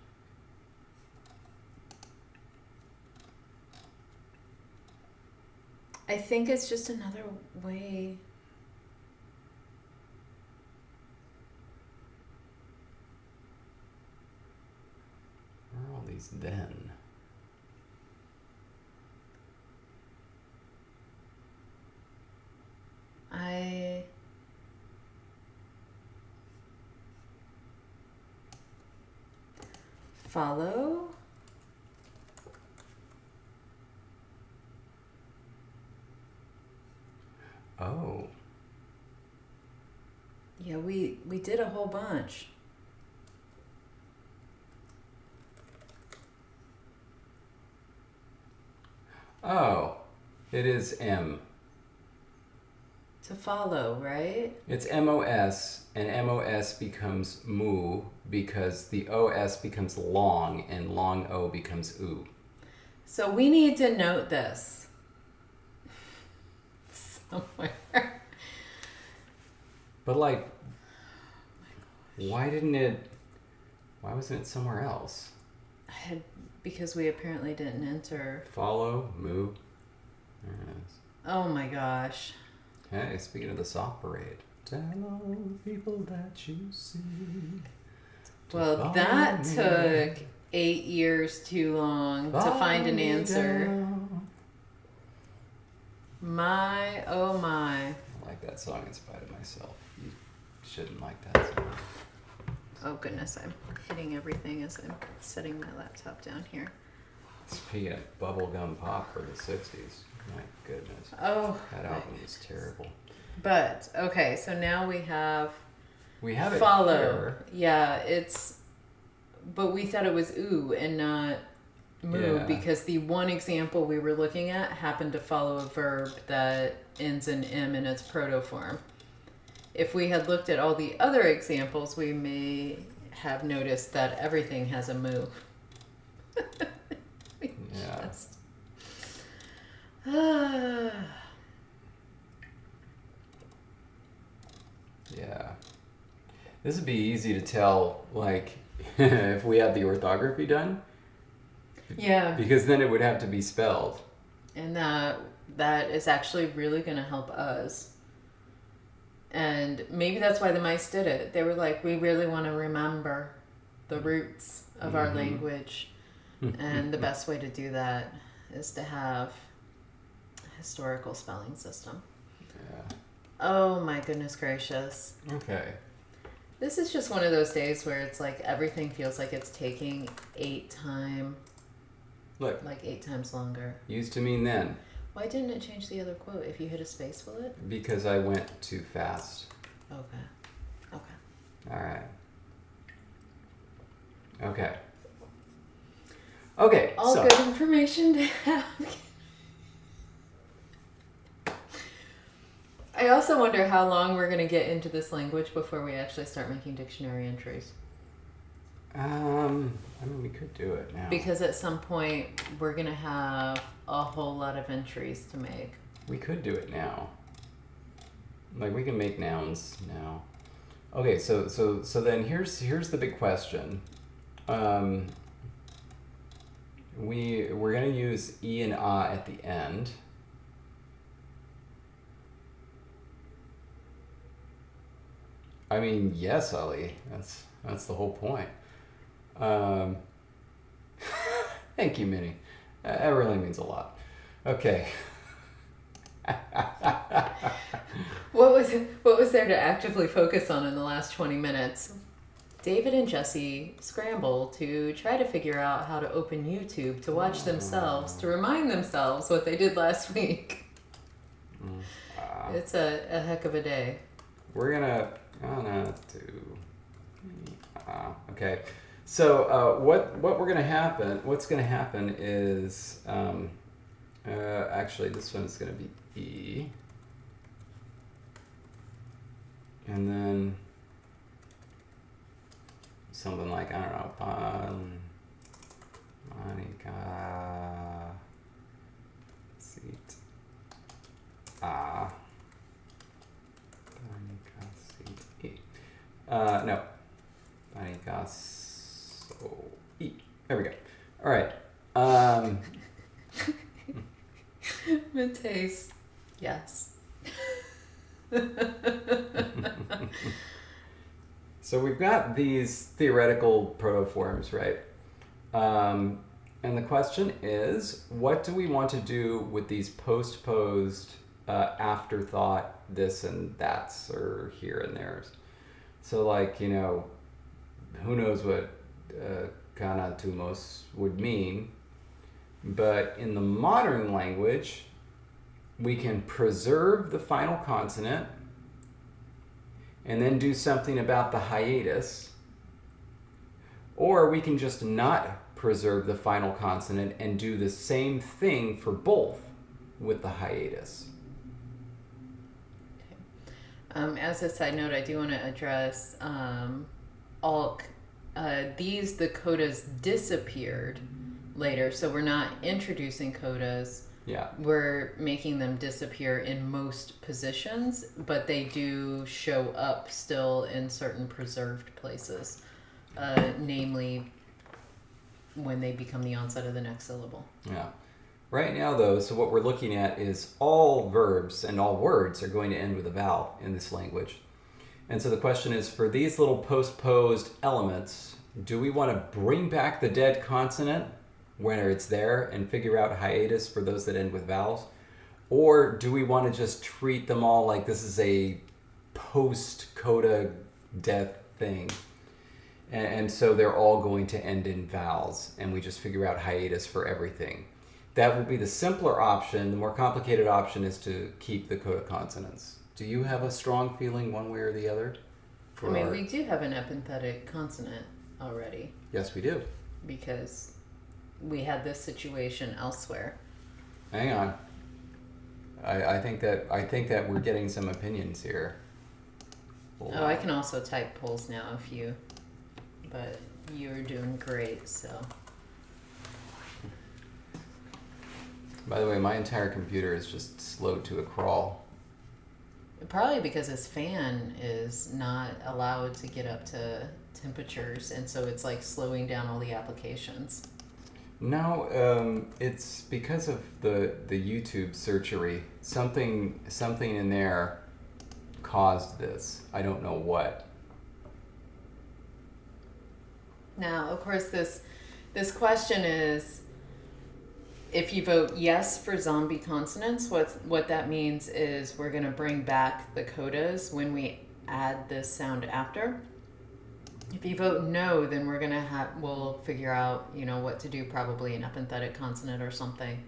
I think it's just another way. Where are all these then? I follow. Oh. Yeah, we did a whole bunch. Oh. It is M. To follow, right? It's MOS, and MOS becomes moo because the OS becomes long, and long O becomes oo. So we need to note this somewhere. But like, Why wasn't it somewhere else? Because we apparently didn't enter. Follow, move. There it is. Oh my gosh. Hey, speaking of the sock parade. Tell all the people that you see. Well, that took 8 years too long to find an answer. Down. My, oh my. I like that song in spite of myself. You shouldn't like that song. Oh goodness, I'm hitting everything as I'm setting my laptop down here. Speaking of bubblegum pop for the 60s, my goodness. Oh. That album was terrible. But, okay, so now we have it follow. here. Yeah, but we thought it was ooh and not moo Yeah. because the one example we were looking at happened to follow a verb that ends in M in its protoform. If we had looked at all the other examples, we may have noticed that everything has a moo. Yeah. Yeah. This would be easy to tell, like, if we had the orthography done. Yeah. Because then it would have to be spelled. And that is actually really going to help us. And maybe that's why the mice did it. They were like, we really want to remember the roots of our language. And the best way to do that is to have a historical spelling system. Yeah. Oh my goodness gracious. Okay. This is just one of those days where it's like everything feels like it's taking 8 times longer. Used to mean then. Why didn't it change the other quote? If you hit a space, will it? Because I went too fast. Okay. All right. Okay. Okay. All so, good information to have. I also wonder how long we're going to get into this language before we actually start making dictionary entries. I mean, we could do it now. Because at some point, we're going to have a whole lot of entries to make. We could do it now. Like, we can make nouns now. Okay, so then here's the big question. We're gonna use e and ah at the end. I mean, yes, Ali. That's the whole point. Thank you, Minnie. That really means a lot. Okay. What was there to actively focus on in the last 20 minutes? David and Jesse scramble to try to figure out how to open YouTube to watch themselves, to remind themselves what they did last week. It's a heck of a day. We're gonna do. Okay. So what's gonna happen is actually this one is gonna be E, and then something like, I don't know, Monica seat Monica seat E. No, Monica so E. There we go. All right. Mateus, yes. So we've got these theoretical protoforms, right? And the question is, what do we want to do with these postposed afterthought this and that's or here and there's? So like, you know, who knows what kana tumos would mean, but in the modern language, we can preserve the final consonant and then do something about the hiatus, or we can just not preserve the final consonant and do the same thing for both with the hiatus. As a side note, I do want to address these, the codas disappeared later, so we're not introducing codas. Yeah. We're making them disappear in most positions, but they do show up still in certain preserved places, namely when they become the onset of the next syllable. Yeah. Right now, though, so what we're looking at is all verbs and all words are going to end with a vowel in this language. And so the question is, for these little postposed elements, do we want to bring back the dead consonant where it's there and figure out hiatus for those that end with vowels? Or do we want to just treat them all like this is a post-coda death thing? And so they're all going to end in vowels, and we just figure out hiatus for everything. That would be the simpler option. The more complicated option is to keep the coda consonants. Do you have a strong feeling one way or the other? We do have an epenthetic consonant already. Yes, we do. Because we had this situation elsewhere. Hang on. I think that we're getting some opinions here. Hold on. I can also type polls now if you... But you're doing great, so... By the way, my entire computer is just slowed to a crawl. Probably because this fan is not allowed to get up to temperatures, and so it's like slowing down all the applications. No, it's because of the YouTube searchery. Something in there caused this. I don't know what. Now, of course, this question is, if you vote yes for zombie consonants, what that means is we're going to bring back the codas when we add this sound after. If you vote no, then we'll figure out, what to do, probably an epenthetic consonant or something,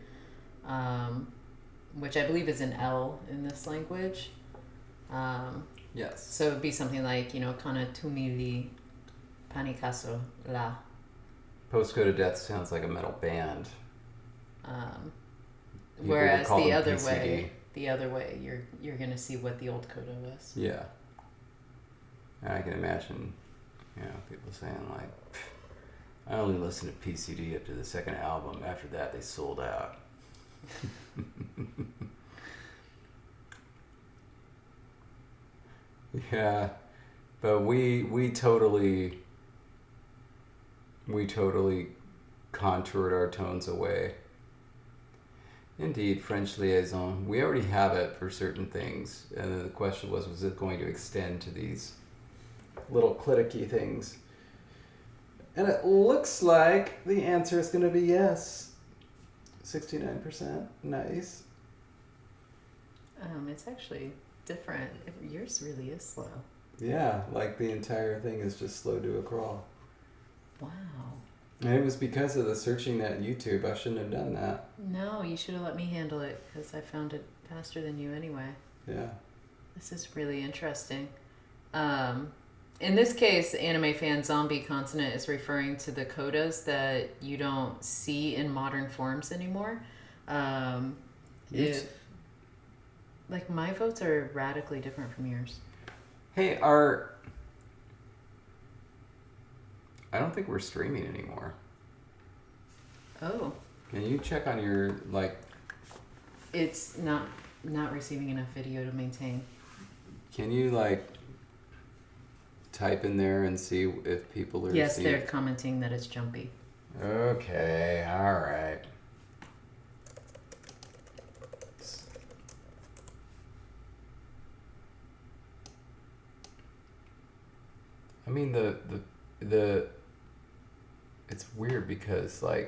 which I believe is an L in this language. Yes. So it'd be something like, kana tumili panikaso la. Post-coda death sounds like a metal band. Whereas call the them other PCD. way, you're going to see what the old coda was. Yeah. And I can imagine, people saying like, I only listened to PCD up to the second album. After that, they sold out. Yeah, but we totally contoured our tones away. Indeed, French liaison. We already have it for certain things, and the question was it going to extend to these little clinicky things? And it looks like the answer is going to be yes. 69%. Nice. It's actually different. Yours really is slow. Yeah, like the entire thing is just slow to a crawl. Wow. And it was because of the searching that YouTube. I shouldn't have done that. No, you should have let me handle it because I found it faster than you anyway. Yeah. This is really interesting. In this case, anime fan zombie consonant is referring to the codas that you don't see in modern forms anymore. Like, my votes are radically different from yours. Hey, I don't think we're streaming anymore. Oh. Can you check on your, It's not receiving enough video to maintain. Can you, type in there and see if people are Yes, they're commenting that it's jumpy. Okay, alright. I mean, the it's weird because the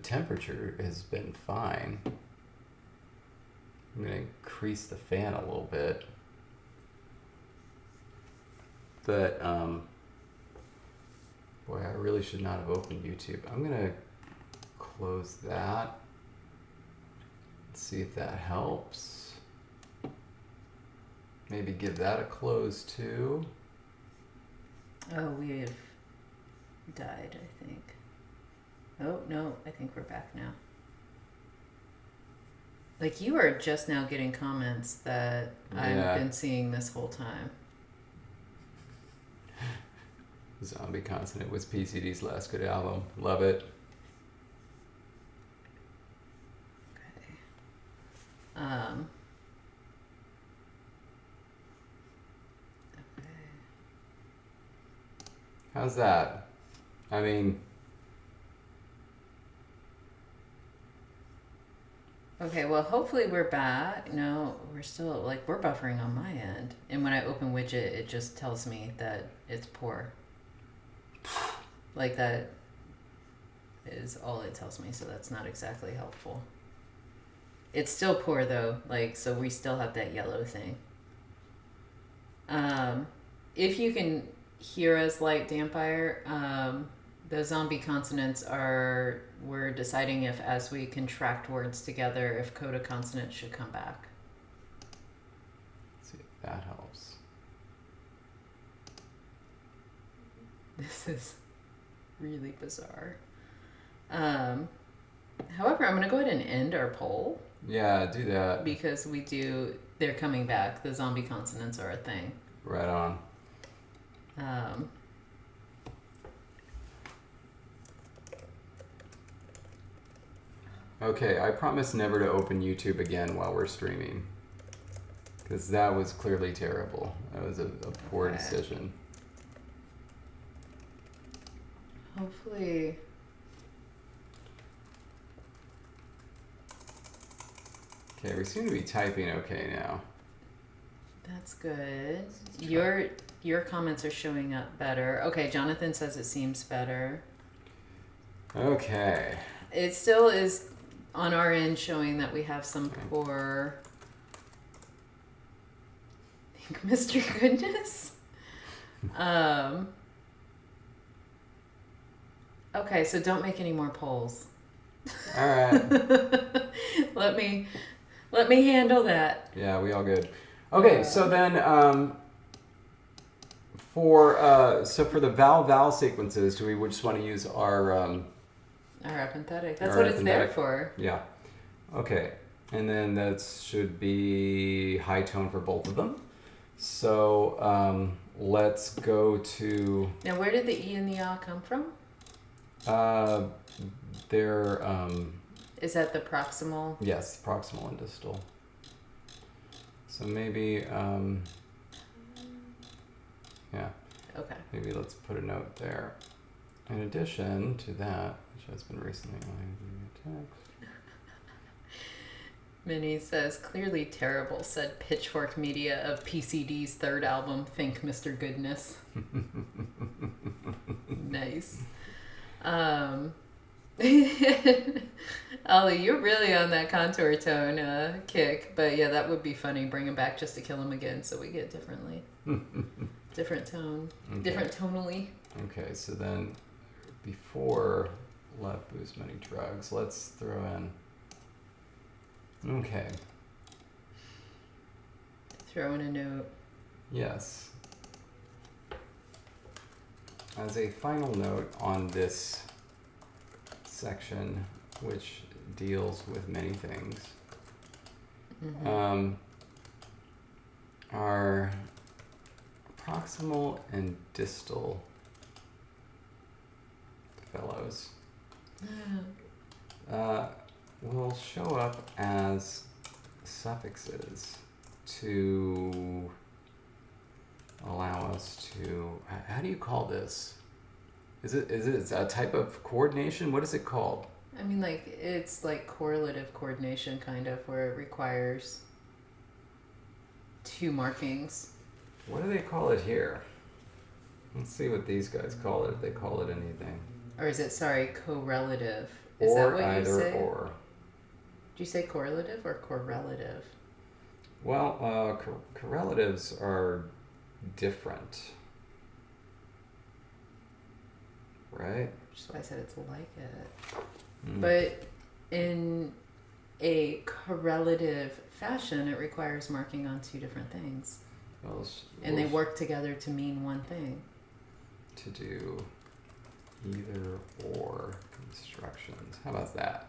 temperature has been fine. I'm gonna increase the fan a little bit, but boy, I really should not have opened YouTube. I'm gonna close that. Let's see if that helps. Maybe give that a close too. Oh, we have died, I think. Oh, no, I think we're back now. You are just now getting comments that Yeah. I've been seeing this whole time. Zombie Consonant was PCD's last good album. Love it. Okay. How's that? I mean, Okay, well, hopefully we're back. No, we're still, like, we're buffering on my end. And when I open widget, it just tells me that it's poor. Like, that is all it tells me, so that's not exactly helpful. It's still poor, though, like, so we still have that yellow thing. If you can hear us, like Dampire, the zombie consonants are, we're deciding if as we contract words together, if coda consonants should come back. let's see if that helps. This is really bizarre. However, I'm going to go ahead and end our poll Yeah, do that. because they're coming back. The zombie consonants are a thing. Right on. Okay, I promise never to open YouTube again while we're streaming. Because that was clearly terrible. That was a poor Okay. decision. Hopefully. Okay, we seem to be typing okay now. That's good. Your comments are showing up better. Okay, Jonathan says it seems better. Okay. It still is on our end showing that we have some poor. Mr. Goodness. Okay, so don't make any more polls. All right. Let me handle that. Yeah, we all good. Okay, so then for the vowel sequences, do we just want to use our Our epenthetic. That's Our what it's there epenthetic. for. yeah. Okay. And then that should be high tone for both of them. So let's go to Now, where did the E and the A come from? their Is that the proximal? yes, proximal and distal. So maybe yeah, Okay. maybe let's put a note there. In addition to that, which has been recently text. Minnie says, clearly terrible, said Pitchfork Media of PCD's third album, Think Mr. Goodness. Nice. Ollie, you're really on that contour tone kick, but yeah, that would be funny. Bring him back just to kill him again so we get differently. Different tone. Okay. Different tonally. Okay, so then before let boost many drugs, let's throw in. Okay. Throw in a note. Yes. As a final note on this section, which deals with many things, our proximal and distal fellows will show up as suffixes to allow us to. How do you call this? Is it a type of coordination? What is it called? I mean, like, it's like correlative coordination, kind of, where it requires two markings. What do they call it here? Let's see what these guys call it, if they call it anything. Or is it, sorry, correlative? Is Or that what either you say? or. Do you say correlative or correlative? Well, correlatives are different, right? Which is why I said it's like it. Mm. But in a correlative fashion, it requires marking on two different things. And they work together to mean one thing. To do either or constructions. How about that?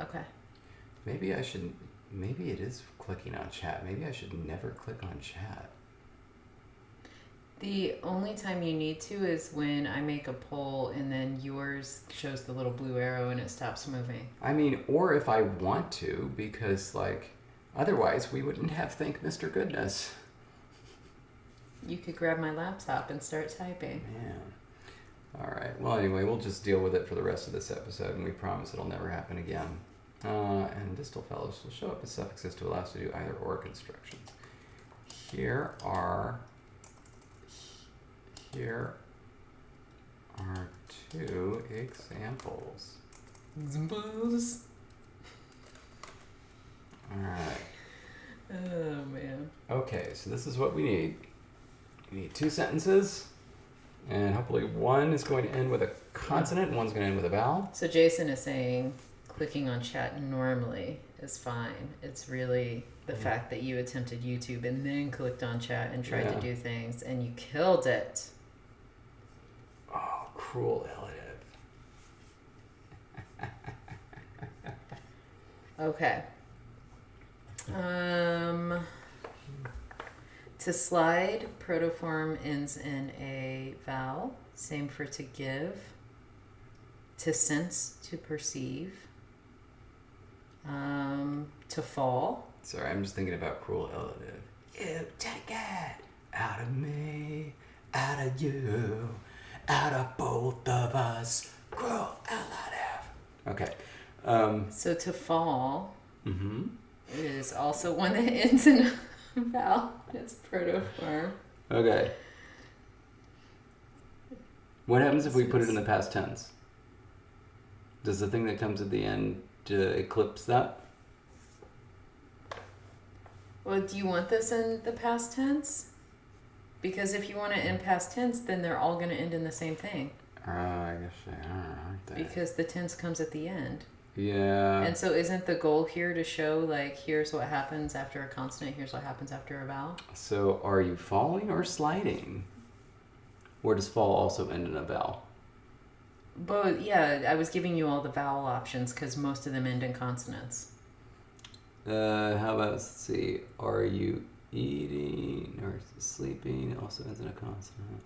Okay. Maybe it is clicking on chat. Maybe I should never click on chat. The only time you need to is when I make a poll and then yours shows the little blue arrow and it stops moving. I mean, or if I want to, because, like, otherwise we wouldn't have Thank Mr. Goodness. You could grab my laptop and start typing. Man. All right. Well, anyway, we'll just deal with it for the rest of this episode, and we promise it'll never happen again. And distal fellows will show up as suffixes to allow us to do either or constructions. Here are two examples. Examples. All right. Oh, man. Okay, so this is what we need. We need two sentences, and hopefully one is going to end with a consonant and one's going to end with a vowel. So Jason is saying clicking on chat normally is fine. It's really the fact that you attempted YouTube and then clicked on chat and tried to do things and you killed it. Oh, cruel relative. Okay. To slide, protoform ends in a vowel. Same for to give. To sense, to perceive. To fall. Sorry, I'm just thinking about cruel relative. You take it out of me, out of you, out of both of us. Cruel relative. Okay. So to fall Mm-hmm. is also one that ends in a vowel. It's protoform. Okay. What happens if we put it in the past tense? Does the thing that comes at the end eclipse that? Well, do you want this in the past tense? Because if you want it in past tense, then they're all going to end in the same thing. I guess they are, aren't they? Because the tense comes at the end. Yeah. And so isn't the goal here to show, like, here's what happens after a consonant, here's what happens after a vowel? So are you falling or sliding? Or does fall also end in a vowel? But, yeah, I was giving you all the vowel options because most of them end in consonants. How about, let's see, are you eating or sleeping? It also ends in a consonant.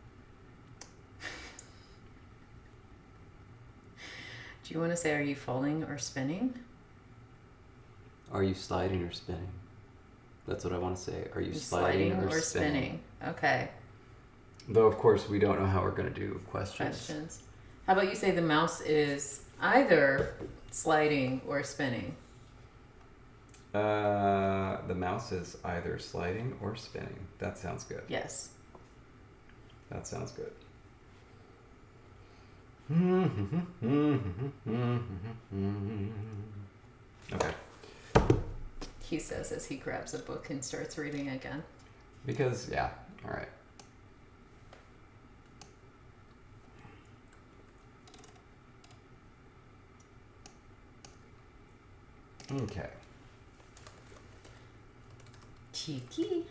Do you want to say, are you falling or spinning? Are you sliding or spinning? That's what I want to say. Are you sliding or spinning? Okay. Though, of course, we don't know how we're going to do questions. How about you say the mouse is either sliding or spinning? The mouse is either sliding or spinning. That sounds good. Yes. That sounds good. Okay. He says as he grabs a book and starts reading again. Because, yeah, all right. Okay. Cheeky.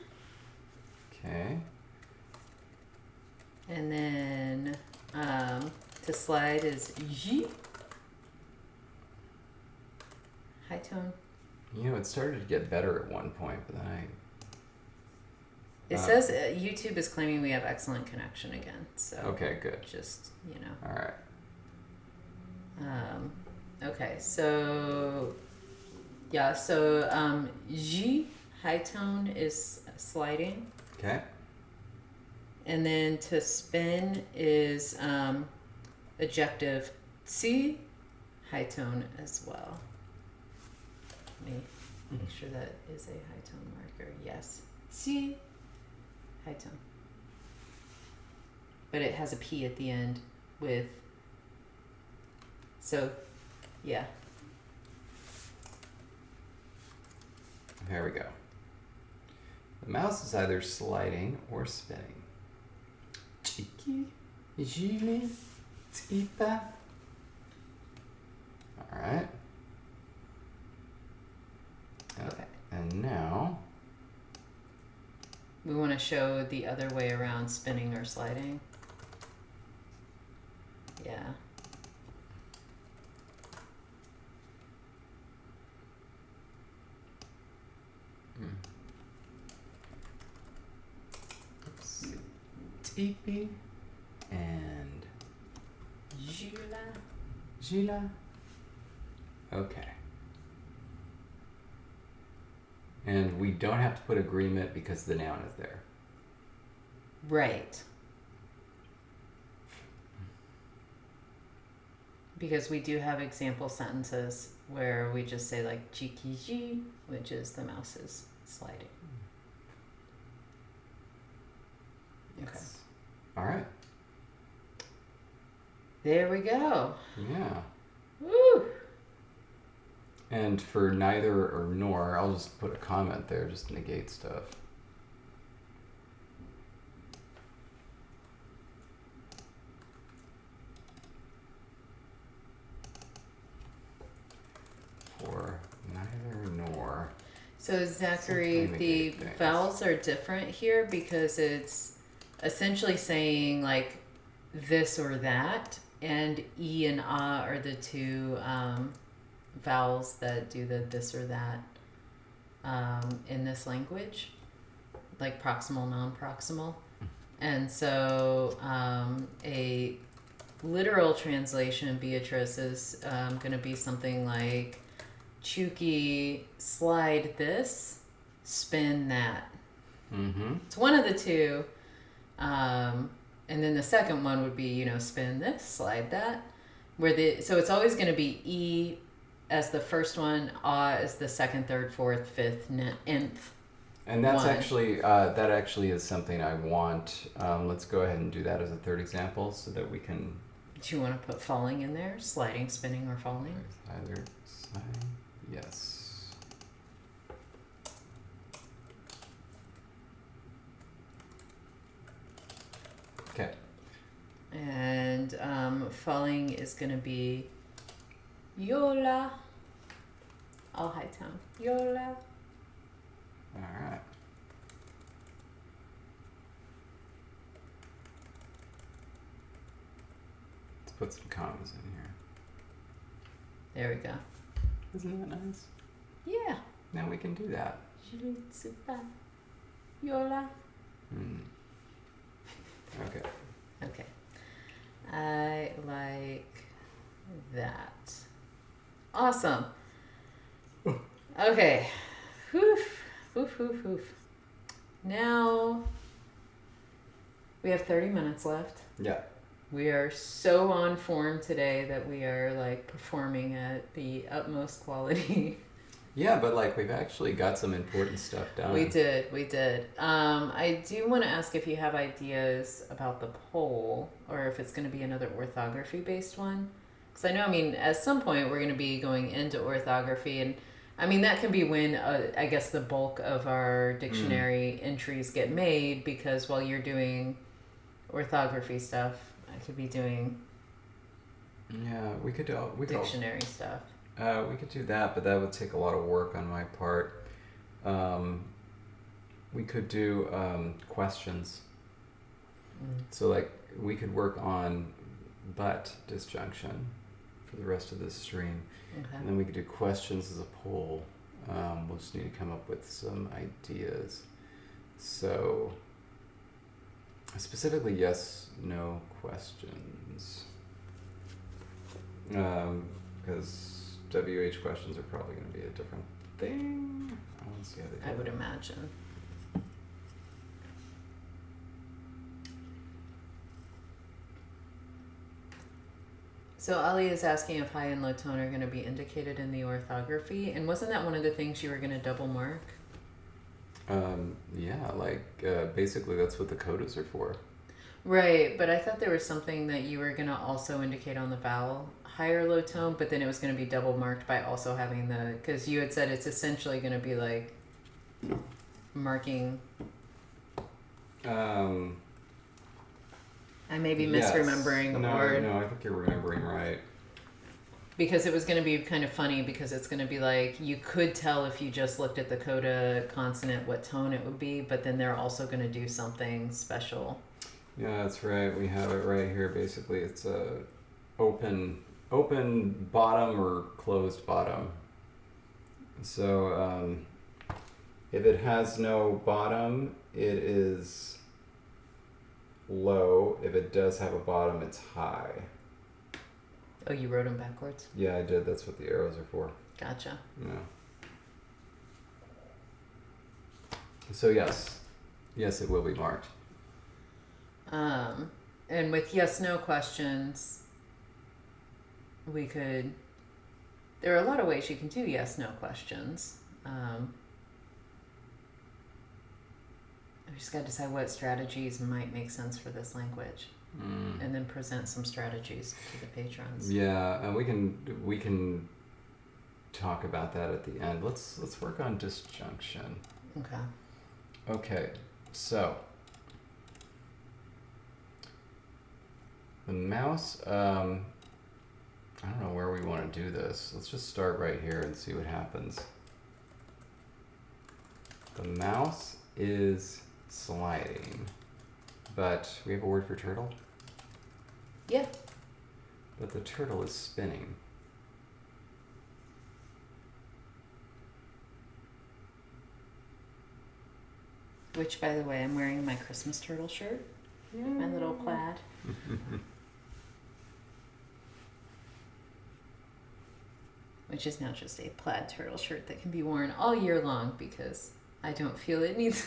Okay. And then to slide is J. High tone. You know, it started to get better at one point, but then It says YouTube is claiming we have excellent connection again. So okay, good. Just, you know. All right. Okay, so yeah, so J, high tone is sliding. Okay. And then to spin is adjective Tsi, high tone as well. Let me make sure that is a high tone marker. Yes. Tsi, high tone. But it has a P at the end with, so yeah. There we go. The mouse is either sliding or spinning. Cheeky, Julie, Tipa. All right. Okay. And now, We want to show the other way around, spinning or sliding. Yeah. let's see. Ipi and Jula. Gila. Okay. And we don't have to put agreement because the noun is there. Right. Because we do have example sentences where we just say like jikiji, which is the mouse is sliding. Yes. All right. There we go. Yeah. Woo! And for neither or nor, I'll just put a comment there just to negate stuff. For neither nor. So Zachary, Something the negate things. vowels are different here because it's essentially saying like this or that, and E and Ah are the two vowels that do the this or that in this language, like proximal, non-proximal. And so a literal translation, Beatrice, is going to be something like Chuki, slide this, spin that. Mm-hmm. It's one of the two. And then the second one would be, spin this, slide that. So it's always going to be E as the first one, Ah as the second, third, fourth, fifth, nth. And that's One. that actually is something I want. Let's go ahead and do that as a third example so that we can Do you want to put falling in there? Sliding, spinning, or falling? either slide. Yes. Okay. And falling is going to be Yola. All high tone. Yola. All right. Let's put some commas in here. There we go. Isn't that nice? Yeah. Now we can do that. Jiritsupa. Yola. Okay. Okay. I like that. Awesome. Okay. Woof. Woof, woof, woof. Now we have 30 minutes left. Yeah. We are so on form today that we are like performing at the utmost quality. Yeah, but like we've actually got some important stuff done. We did. I do want to ask if you have ideas about the poll or if it's going to be another orthography based one. Because at some point we're going to be going into orthography, and that can be when I guess the bulk of our dictionary entries get made, because while you're doing orthography stuff, I could be doing we could dictionary stuff. We could do that, but that would take a lot of work on my part. We could do questions. So like we could work on but disjunction for the rest of this stream. Okay. And then we could do questions as a poll. We'll just need to come up with some ideas. So specifically yes, no questions. Because WH questions are probably going to be a different thing. I want to see how they do I would it. imagine. So Ali is asking if high and low tone are going to be indicated in the orthography, and wasn't that one of the things you were going to double mark? Basically that's what the codas are for. Right, but I thought there was something that you were going to also indicate on the vowel, high or low tone, but then it was going to be double marked by also having because you had said it's essentially going to be like marking. I may be misremembering, No, or I think you're remembering right. because it was going to be kind of funny, because it's going to be like you could tell if you just looked at the coda consonant what tone it would be, but then they're also going to do something special. Yeah, that's right. We have it right here. Basically, it's a open bottom or closed bottom. So if it has no bottom, it is low. If it does have a bottom, it's high. Oh, you wrote them backwards? Yeah, I did. That's what the arrows are for. Gotcha. Yeah. So yes, it will be marked. And with yes/no questions, there are a lot of ways you can do yes/no questions. We just got to decide what strategies might make sense for this language, and then present some strategies to the patrons. Yeah, and we can talk about that at the end. Let's work on disjunction. Okay, so the mouse. I don't know where we want to do this. Let's just start right here and see what happens. The mouse is sliding, but we have a word for turtle? Yeah. But the turtle is spinning. Which, by the way, I'm wearing my Christmas turtle shirt. My little plaid. Which is now just a plaid turtle shirt that can be worn all year long because I don't feel it needs...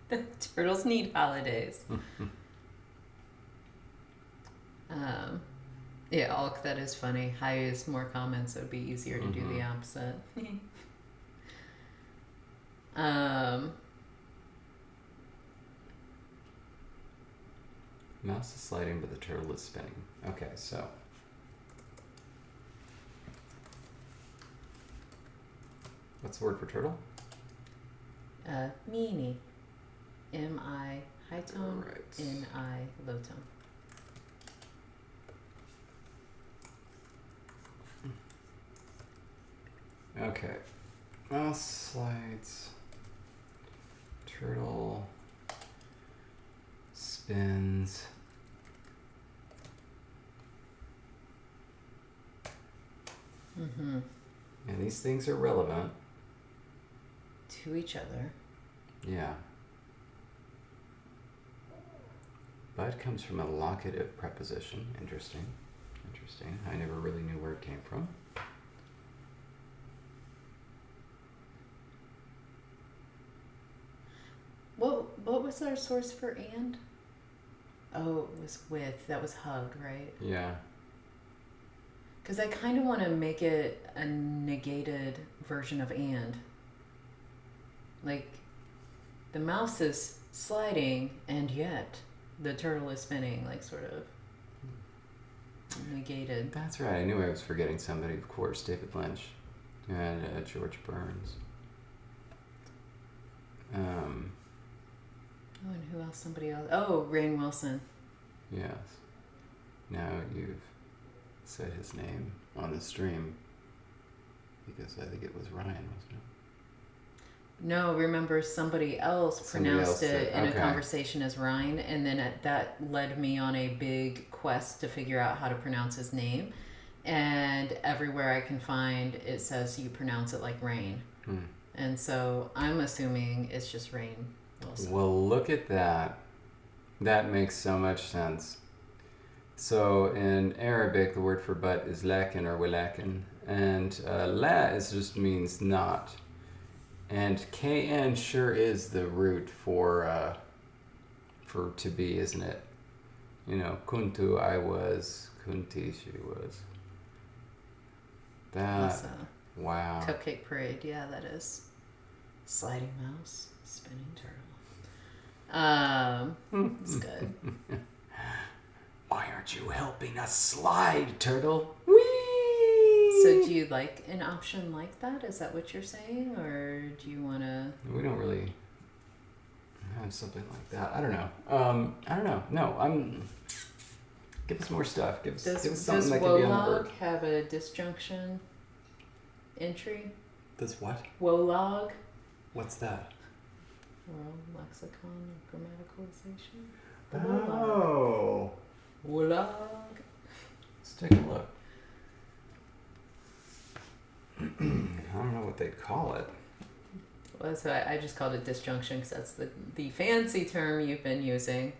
The turtles need holidays. Yeah, Alk, that is funny. High is more common, so it'd be easier to do the opposite. Mouse is sliding, but the turtle is spinning. Okay, so. What's the word for turtle? Meanie. M-I high tone, Right. N-I low tone. Okay. Mouse slides. Turtle spins. And these things are relevant. To each other. Yeah. But comes from a locative preposition. Interesting. I never really knew where it came from. What was our source for and? Oh, it was with. That was hug, right? Yeah. Because I kind of want to make it a negated version of and. Like, the mouse is sliding, and yet the turtle is spinning, like sort of negated. That's right. I knew I was forgetting somebody, of course. David Lynch and George Burns. Oh, and who else? Somebody else. Oh, Rainn Wilson. Yes. Now you've said his name on the stream because I think it was Ryan, wasn't it? No, remember somebody else pronounced it in a okay. conversation as Ryan, and then that led me on a big quest to figure out how to pronounce his name. And everywhere I can find, it says you pronounce it like Rain. And so I'm assuming it's just Rainn Wilson. Well, look at that. That makes so much sense. So in Arabic, the word for but is lakin or walakin, and la is just means not. And kn sure is the root for to be, isn't it? You know, kuntu, I was, kunti, she was. That, wow. Cupcake Parade, yeah, that is. Sliding mouse, spinning turtle. It's good. Why aren't you helping us slide, turtle? Whee! So do you like an option like that? Is that what you're saying? Or do you want to... We don't really have something like that. I don't know. No, give us more stuff. Give us something that can be on the Wolog board. have a disjunction entry? Does what? Wolog? What's that? World Lexicon of Grammaticalization. Oh. Wolog. Let's take a look. I don't know what they'd call it. Well, so I just called it disjunction because that's the fancy term you've been using.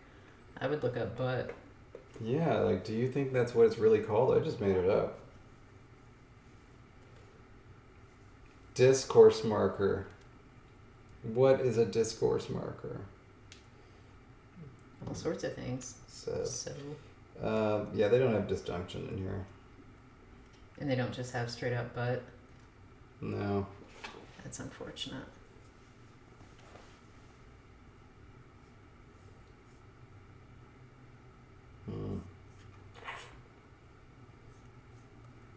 I would look up but. Yeah, like, do you think that's what it's really called? I just made it up. Discourse marker. What is a discourse marker? All sorts of things. So, So. yeah, they don't have disjunction in here. And they don't just have straight up but. No. That's unfortunate.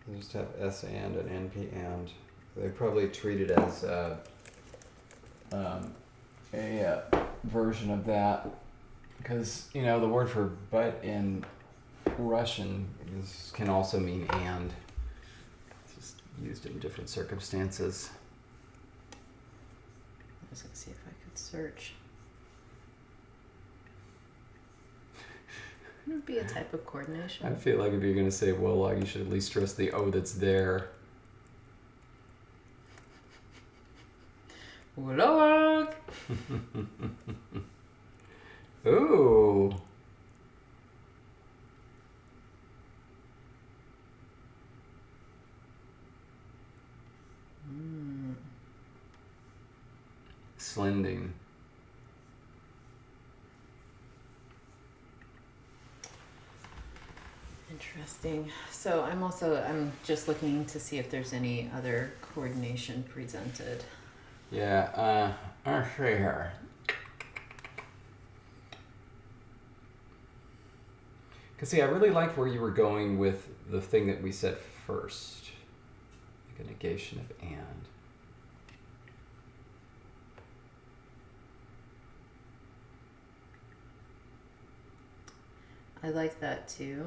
They just have S and NP and. They probably treat it as a version of that. Because, you know, the word for but in Russian can also mean and. It's just used in different circumstances. I was going to see if I could search. It would be a type of coordination. I feel like if you're going to say Wolog, you should at least stress the O that's there. Wolog! Ooh. Slending. Interesting. So I'm just looking to see if there's any other coordination presented. Yeah, I'll see here. Because, see, I really liked where you were going with the thing that we said first. Like a negation of and. I like that too.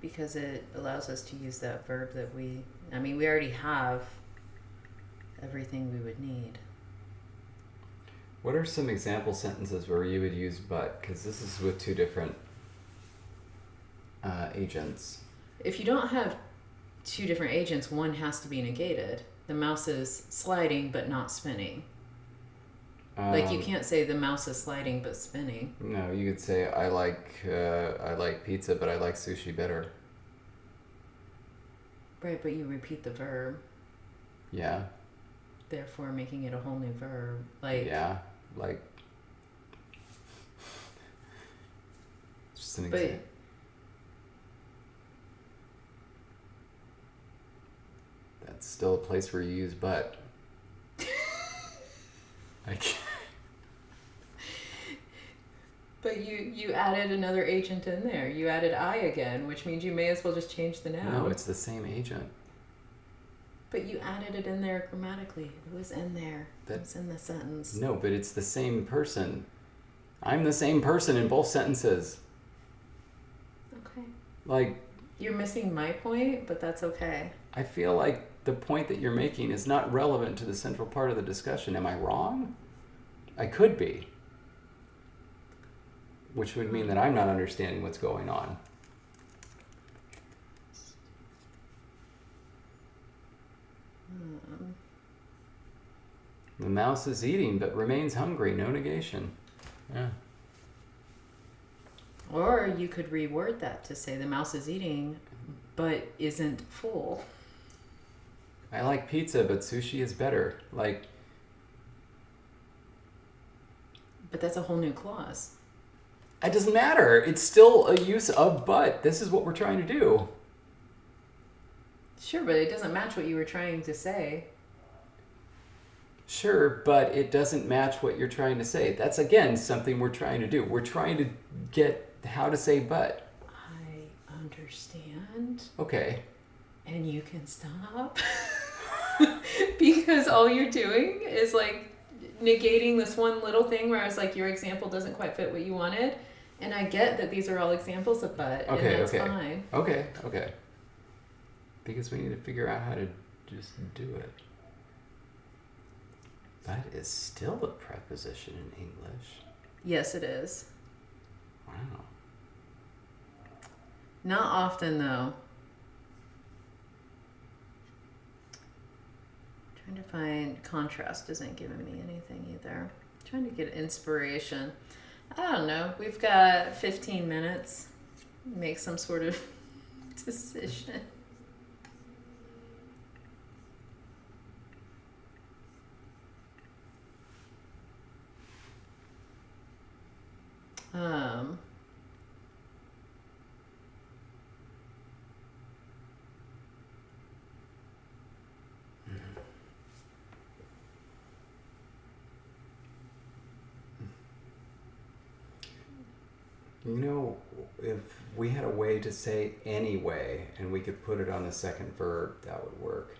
Because it allows us to use that verb that we already have everything we would need. What are some example sentences where you would use but? Because this is with two different agents. If you don't have two different agents, one has to be negated. The mouse is sliding but not spinning. Like you can't say the mouse is sliding but spinning. No, you could say I like pizza, but I like sushi better. Right, but you repeat the verb, Yeah. therefore making it a whole new verb. Like Yeah, like. Just an but example. That's still a place where you use but. I can't. But you added another agent in there. You added I again, which means you may as well just change the noun. No, it's the same agent. But you added it in there grammatically. It was in there. It was in the sentence. No, but it's the same person. I'm the same person in both sentences. Okay. Like, You're missing my point, but that's okay. I feel like the point that you're making is not relevant to the central part of the discussion. Am I wrong? I could be. Which would mean that I'm not understanding what's going on. The mouse is eating but remains hungry. No negation. Yeah. Or you could reword that to say the mouse is eating but isn't full. I like pizza, but sushi is better. Like. But that's a whole new clause. It doesn't matter. It's still a use of but. This is what we're trying to do. Sure, but it doesn't match what you were trying to say. Sure, but it doesn't match what you're trying to say. That's, again, something we're trying to do. We're trying to get how to say but. I understand. Okay. And you can stop. Because all you're doing is like negating this one little thing where I was like, your example doesn't quite fit what you wanted. And I get that these are all examples of but, Okay, and that's okay. fine. Okay. Because we need to figure out how to just do it. But is still a preposition in English. Yes, it is. Wow. Not often, though. Trying to find contrast isn't giving me anything either. Trying to get inspiration. I don't know. We've got 15 minutes. Make some sort of decision. You know, if we had a way to say anyway and we could put it on the second verb, that would work.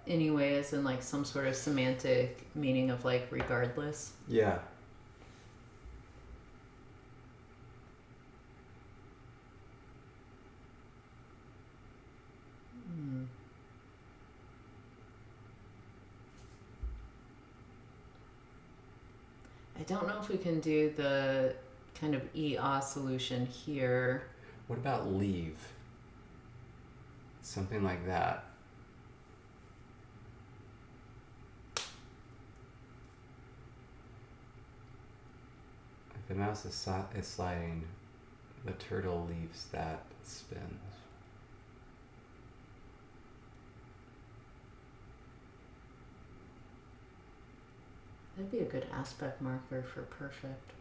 Anyway, as in like some sort of semantic meaning of like regardless. Yeah. I don't know if we can do the kind of EA solution here. What about leave? Something like that. If the mouse is sliding, the turtle leaves that spins. That'd be a good aspect marker for perfect.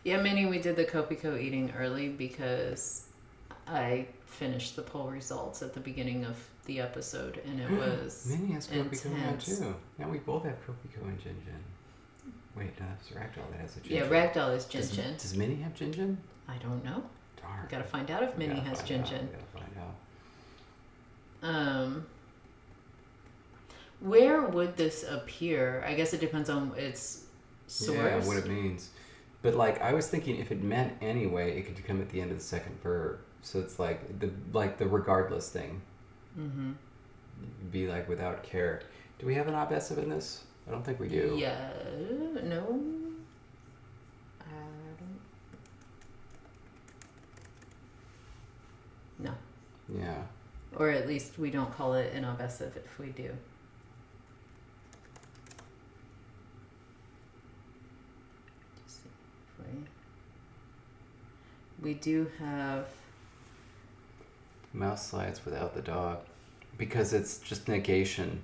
Yeah, Minnie, we did the Kopiko eating early because I finished the poll results at the beginning of the episode, and it was Minnie has Kopiko now intense. too. Now we both have Kopiko and Jin Jin. Wait, no, that's Ragdoll that has a Jin Yeah, Jin. Ragdoll is Jin Does, Jin. does Minnie have Jin Jin? I don't know. Darn. We gotta find out if We Minnie gotta has find Jin out. Jin. We gotta find out. Where would this appear? I guess it depends on its source. Yeah, what it means. But like I was thinking if it meant anyway, it could come at the end of the second verb. So it's like the regardless thing. Mm-hmm. Be like without care. Do we have an obessive in this? I don't think we do. Yeah, no. I don't. No. Yeah. Or at least we don't call it an obessive if we do. Just see if we do have. Mouse slides without the dog. Because it's just negation.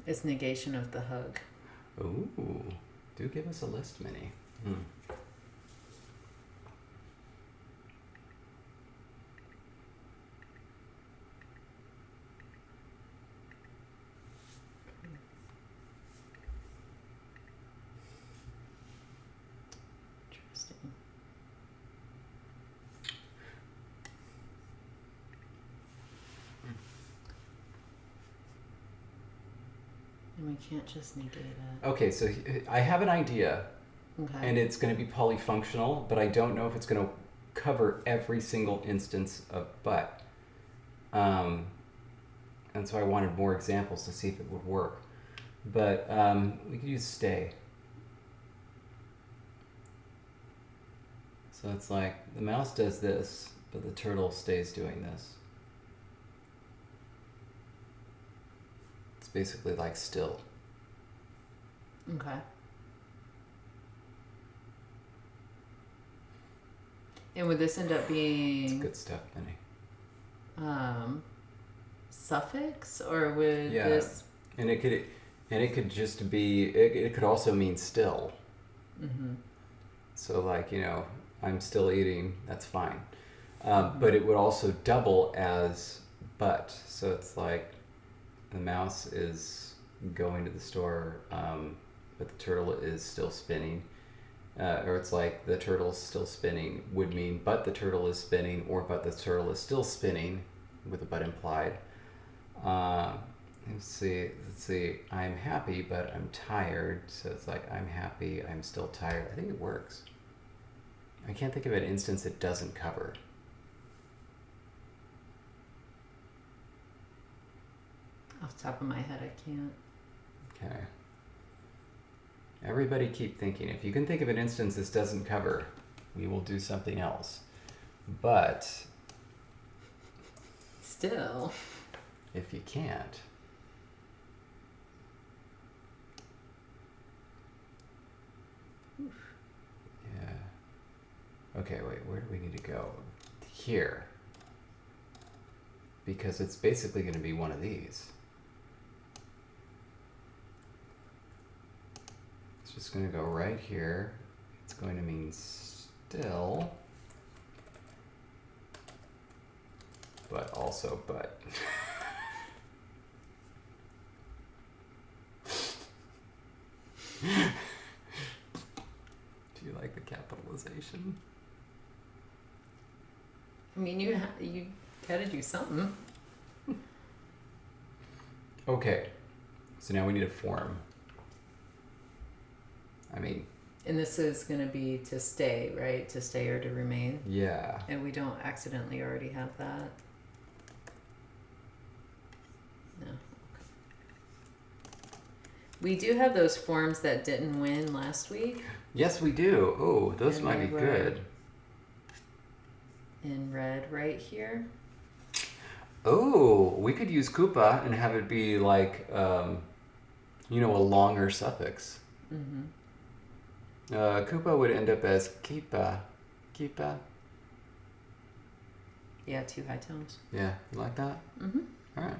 It's negation of the hug. Ooh. Do give us a list, Minnie. Interesting. And we can't just negate it. Okay, so I have an idea. Okay. And it's going to be polyfunctional, but I don't know if it's going to cover every single instance of but. And so I wanted more examples to see if it would work. But we could use stay. So it's like the mouse does this, but the turtle stays doing this. It's basically like still. Okay. And would this end up It's being good stuff, Minnie. suffix, or would Yeah. this? And it could just be. It could also mean still. Mm-hmm. So like, I'm still eating, that's fine. But it would also double as but. So it's like the mouse is going to the store, but the turtle is still spinning. Or it's like the turtle's still spinning would mean but the turtle is spinning, or but the turtle is still spinning with a but implied. Let's see. I'm happy, but I'm tired. So it's like I'm happy, I'm still tired. I think it works. I can't think of an instance it doesn't cover. Off the top of my head, I can't. Okay. Everybody keep thinking. If you can think of an instance this doesn't cover, we will do something else. But Still. if you can't, yeah. Okay, wait, where do we need to go? Here. Because it's basically going to be one of these. It's just going to go right here. It's going to mean still, but also but. Do you like the capitalization? I mean, you gotta do something. Okay, so now we need a form. I mean, And this is gonna be to stay, right? To stay or to remain. yeah. And we don't accidentally already have that. No. Okay. We do have those forms that didn't win last week Yes, we do. Oh, those And might they be were- good. in red right here. Oh, we could use Koopa and have it be like, a longer suffix. Mm-hmm. Koopa would end up as Kipa. Kipa. Yeah, 2 high tones. Yeah, you like that? Mm-hmm. All right.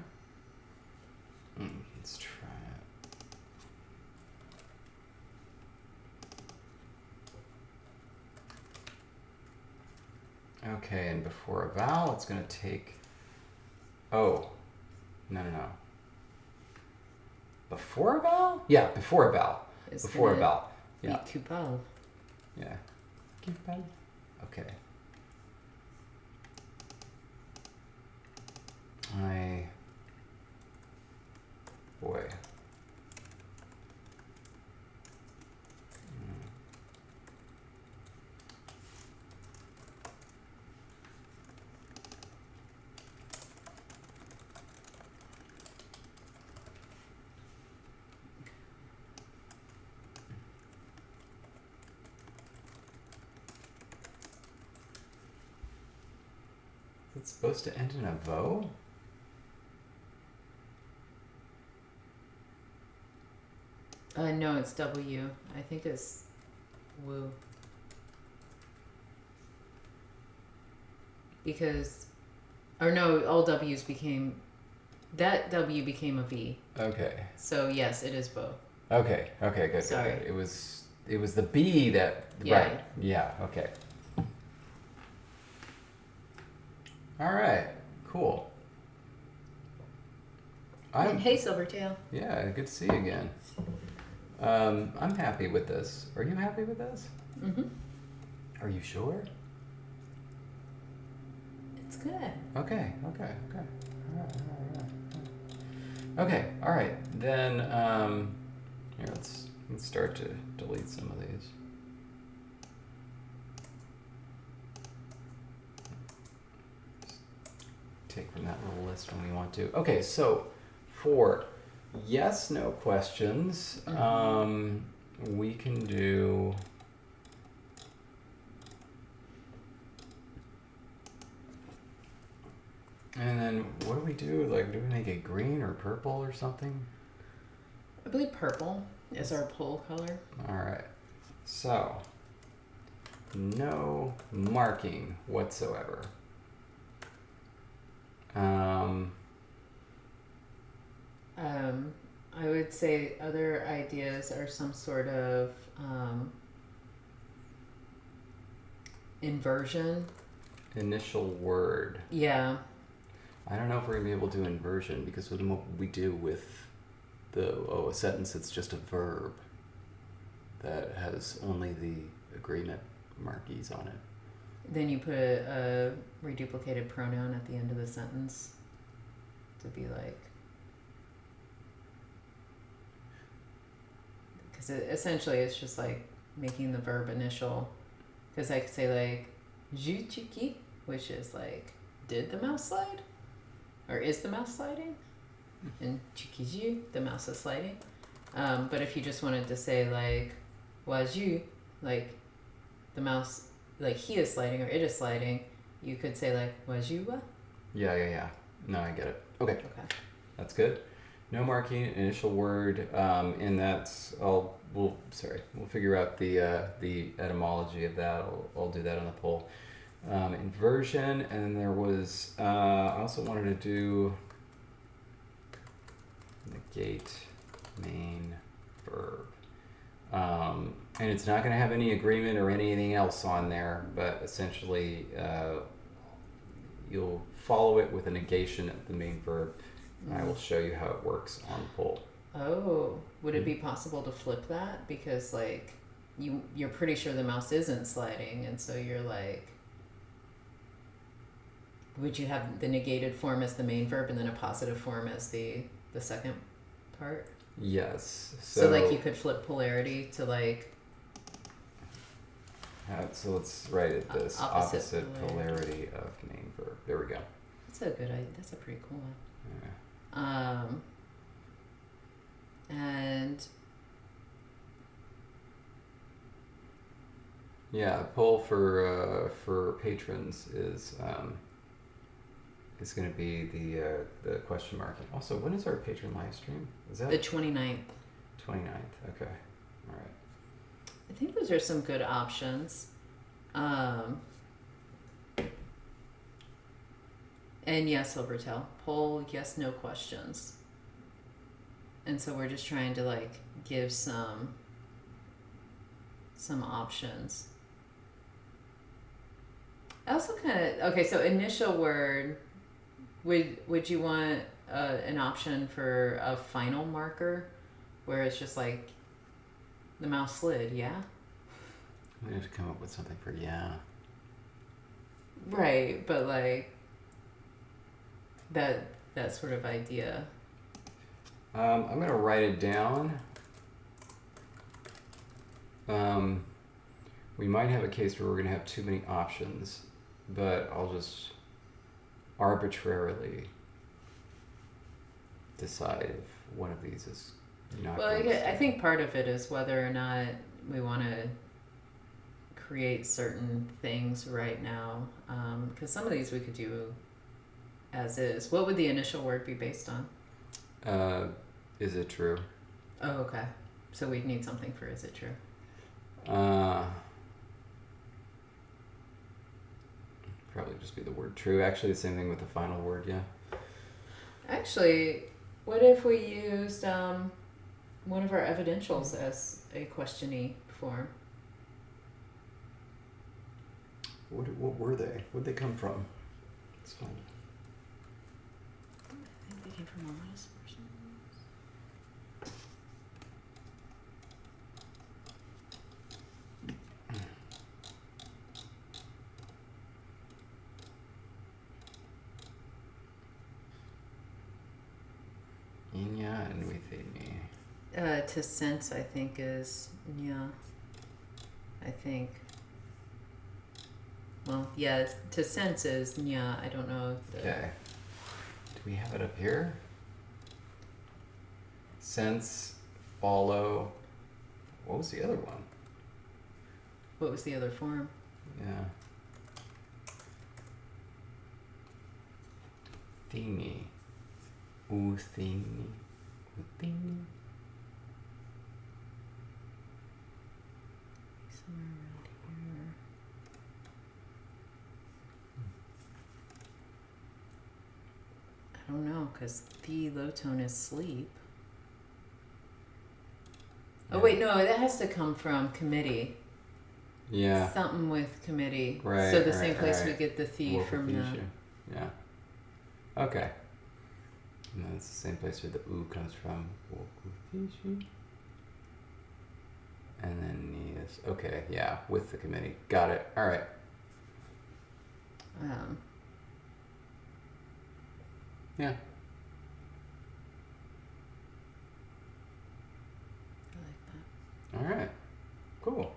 Let's try it. Okay, and before a vowel, it's going to take... Oh. No. Before a vowel? Yeah, before a vowel. It's Before a gonna vowel. be Yeah. Kupal. Yeah. Okay. Boy. It's supposed to end in a vo? No, it's W. I think it's woo. Because, or no, all W's became, that W became a V. Okay. So yes, it is both. Okay. Good. Sorry. Good. It was the B that... Yeah. Right. Yeah, okay. All right. Cool. And hey, Silvertail. Yeah, good to see you again. I'm happy with this. Are you happy with this? Mm-hmm. Are you sure? It's good. Okay. All right. Okay, all right. Then, here, let's start to delete some of these. Take from that little list when we want to. Okay, so for yes, no questions, we can do... And then what do we do? Like, do we make it green or purple or something? I believe purple is our pull color. All right. So, no marking whatsoever. I would say other ideas are some sort of inversion. Initial word. Yeah. I don't know if we're gonna be able to do inversion because of what we do with a sentence that's just a verb that has only the agreement marquees on it. Then you put a reduplicated pronoun at the end of the sentence to be like, because essentially it's just like making the verb initial. Because I could say like, "Ju chiki," which is like, did the mouse slide? Or is the mouse sliding? And "chikiju," the mouse is sliding. But if you just wanted to say like, "waju," like the mouse, like he is sliding or it is sliding, you could say like, "waju wa?" Yeah. No, I get it. Okay. Okay. That's good. No marking, initial word, and that's we'll figure out the etymology of that. I'll do that on the poll. Inversion, and there was I also wanted to do negate main verb, and it's not going to have any agreement or anything else on there, but essentially you'll follow it with a negation of the main verb. And I will show you how it works on the poll. Oh, would it be possible to flip that? Because like you're pretty sure the mouse isn't sliding, and so you're like, would you have the negated form as the main verb and then a positive form as the second part? Yes. So like you could flip polarity to like. So let's write it this opposite polarity of main verb. There we go. That's a good idea. That's a pretty cool one. Yeah. And yeah, a poll for patrons is going to be the question mark. And also, when is our patron live stream? Is that the 29th? 29th. Okay. All right. I think those are some good options. And yes, Silvertail. Poll, yes, no questions. And so we're just trying to like give some options. I also kind of, okay, so initial word, would you want an option for a final marker where it's just like the mouse slid, yeah? We have to come up with something for yeah. Right, but like that sort of idea. I'm going to write it down. We might have a case where we're going to have too many options, but I'll just arbitrarily decide if one of these is not. Well, I think part of it is whether or not we want to create certain things right now, because some of these we could do as is. What would the initial word be based on? Is it true? Oh, okay. So we'd need something for is it true? Probably just be the word true. Actually, the same thing with the final word, yeah. Actually, what if we used one of our evidentials as a question-y form? What were they? Where'd they come from? It's fun. I think they came from a last person. Inya and withini. To sense, I think, is yeah. I think. Well, yeah, to sense is nya. I don't know. Okay. Do we have it up here? Sense, follow. What was the other one? What was the other form? Yeah. Thingy. Uthingy. Uthingy. Somewhere around here. I don't know, because the low tone is sleep. Oh, wait, no, that has to come from committee. Yeah. Something with committee. Right. So the same place we right. get the Wolf from the. Yeah. Okay. And that's the same place where the U comes from. And then Nias. Okay, yeah, with the committee. Got it. All right. Yeah. I like that. All right. Cool.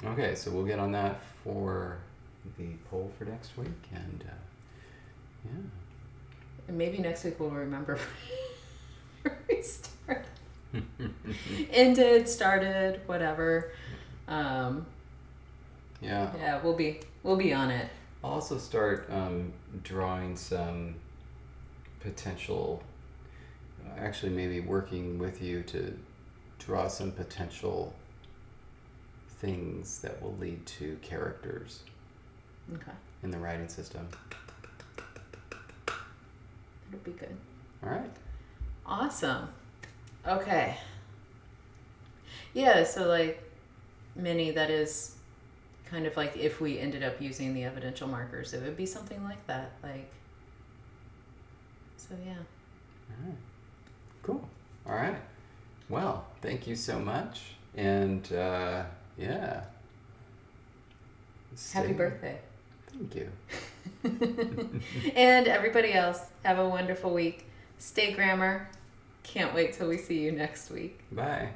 Okay, so we'll get on that for the poll for next week, and yeah. And maybe next week we'll remember where we started. Ended, started, whatever. Yeah. Yeah, we'll be on it. I'll also start drawing some potential, actually maybe working with you to draw some potential things that will lead to characters Okay. in the writing system. It'll be good. All right. Awesome. Okay. Yeah, so like Minnie, that is kind of like if we ended up using the evidential markers, it would be something like that. Like, so yeah. All right. Cool. All right. Well, thank you so much. And yeah. Happy birthday. Thank you. And everybody else, have a wonderful week. Stay grammar. Can't wait till we see you next week. Bye.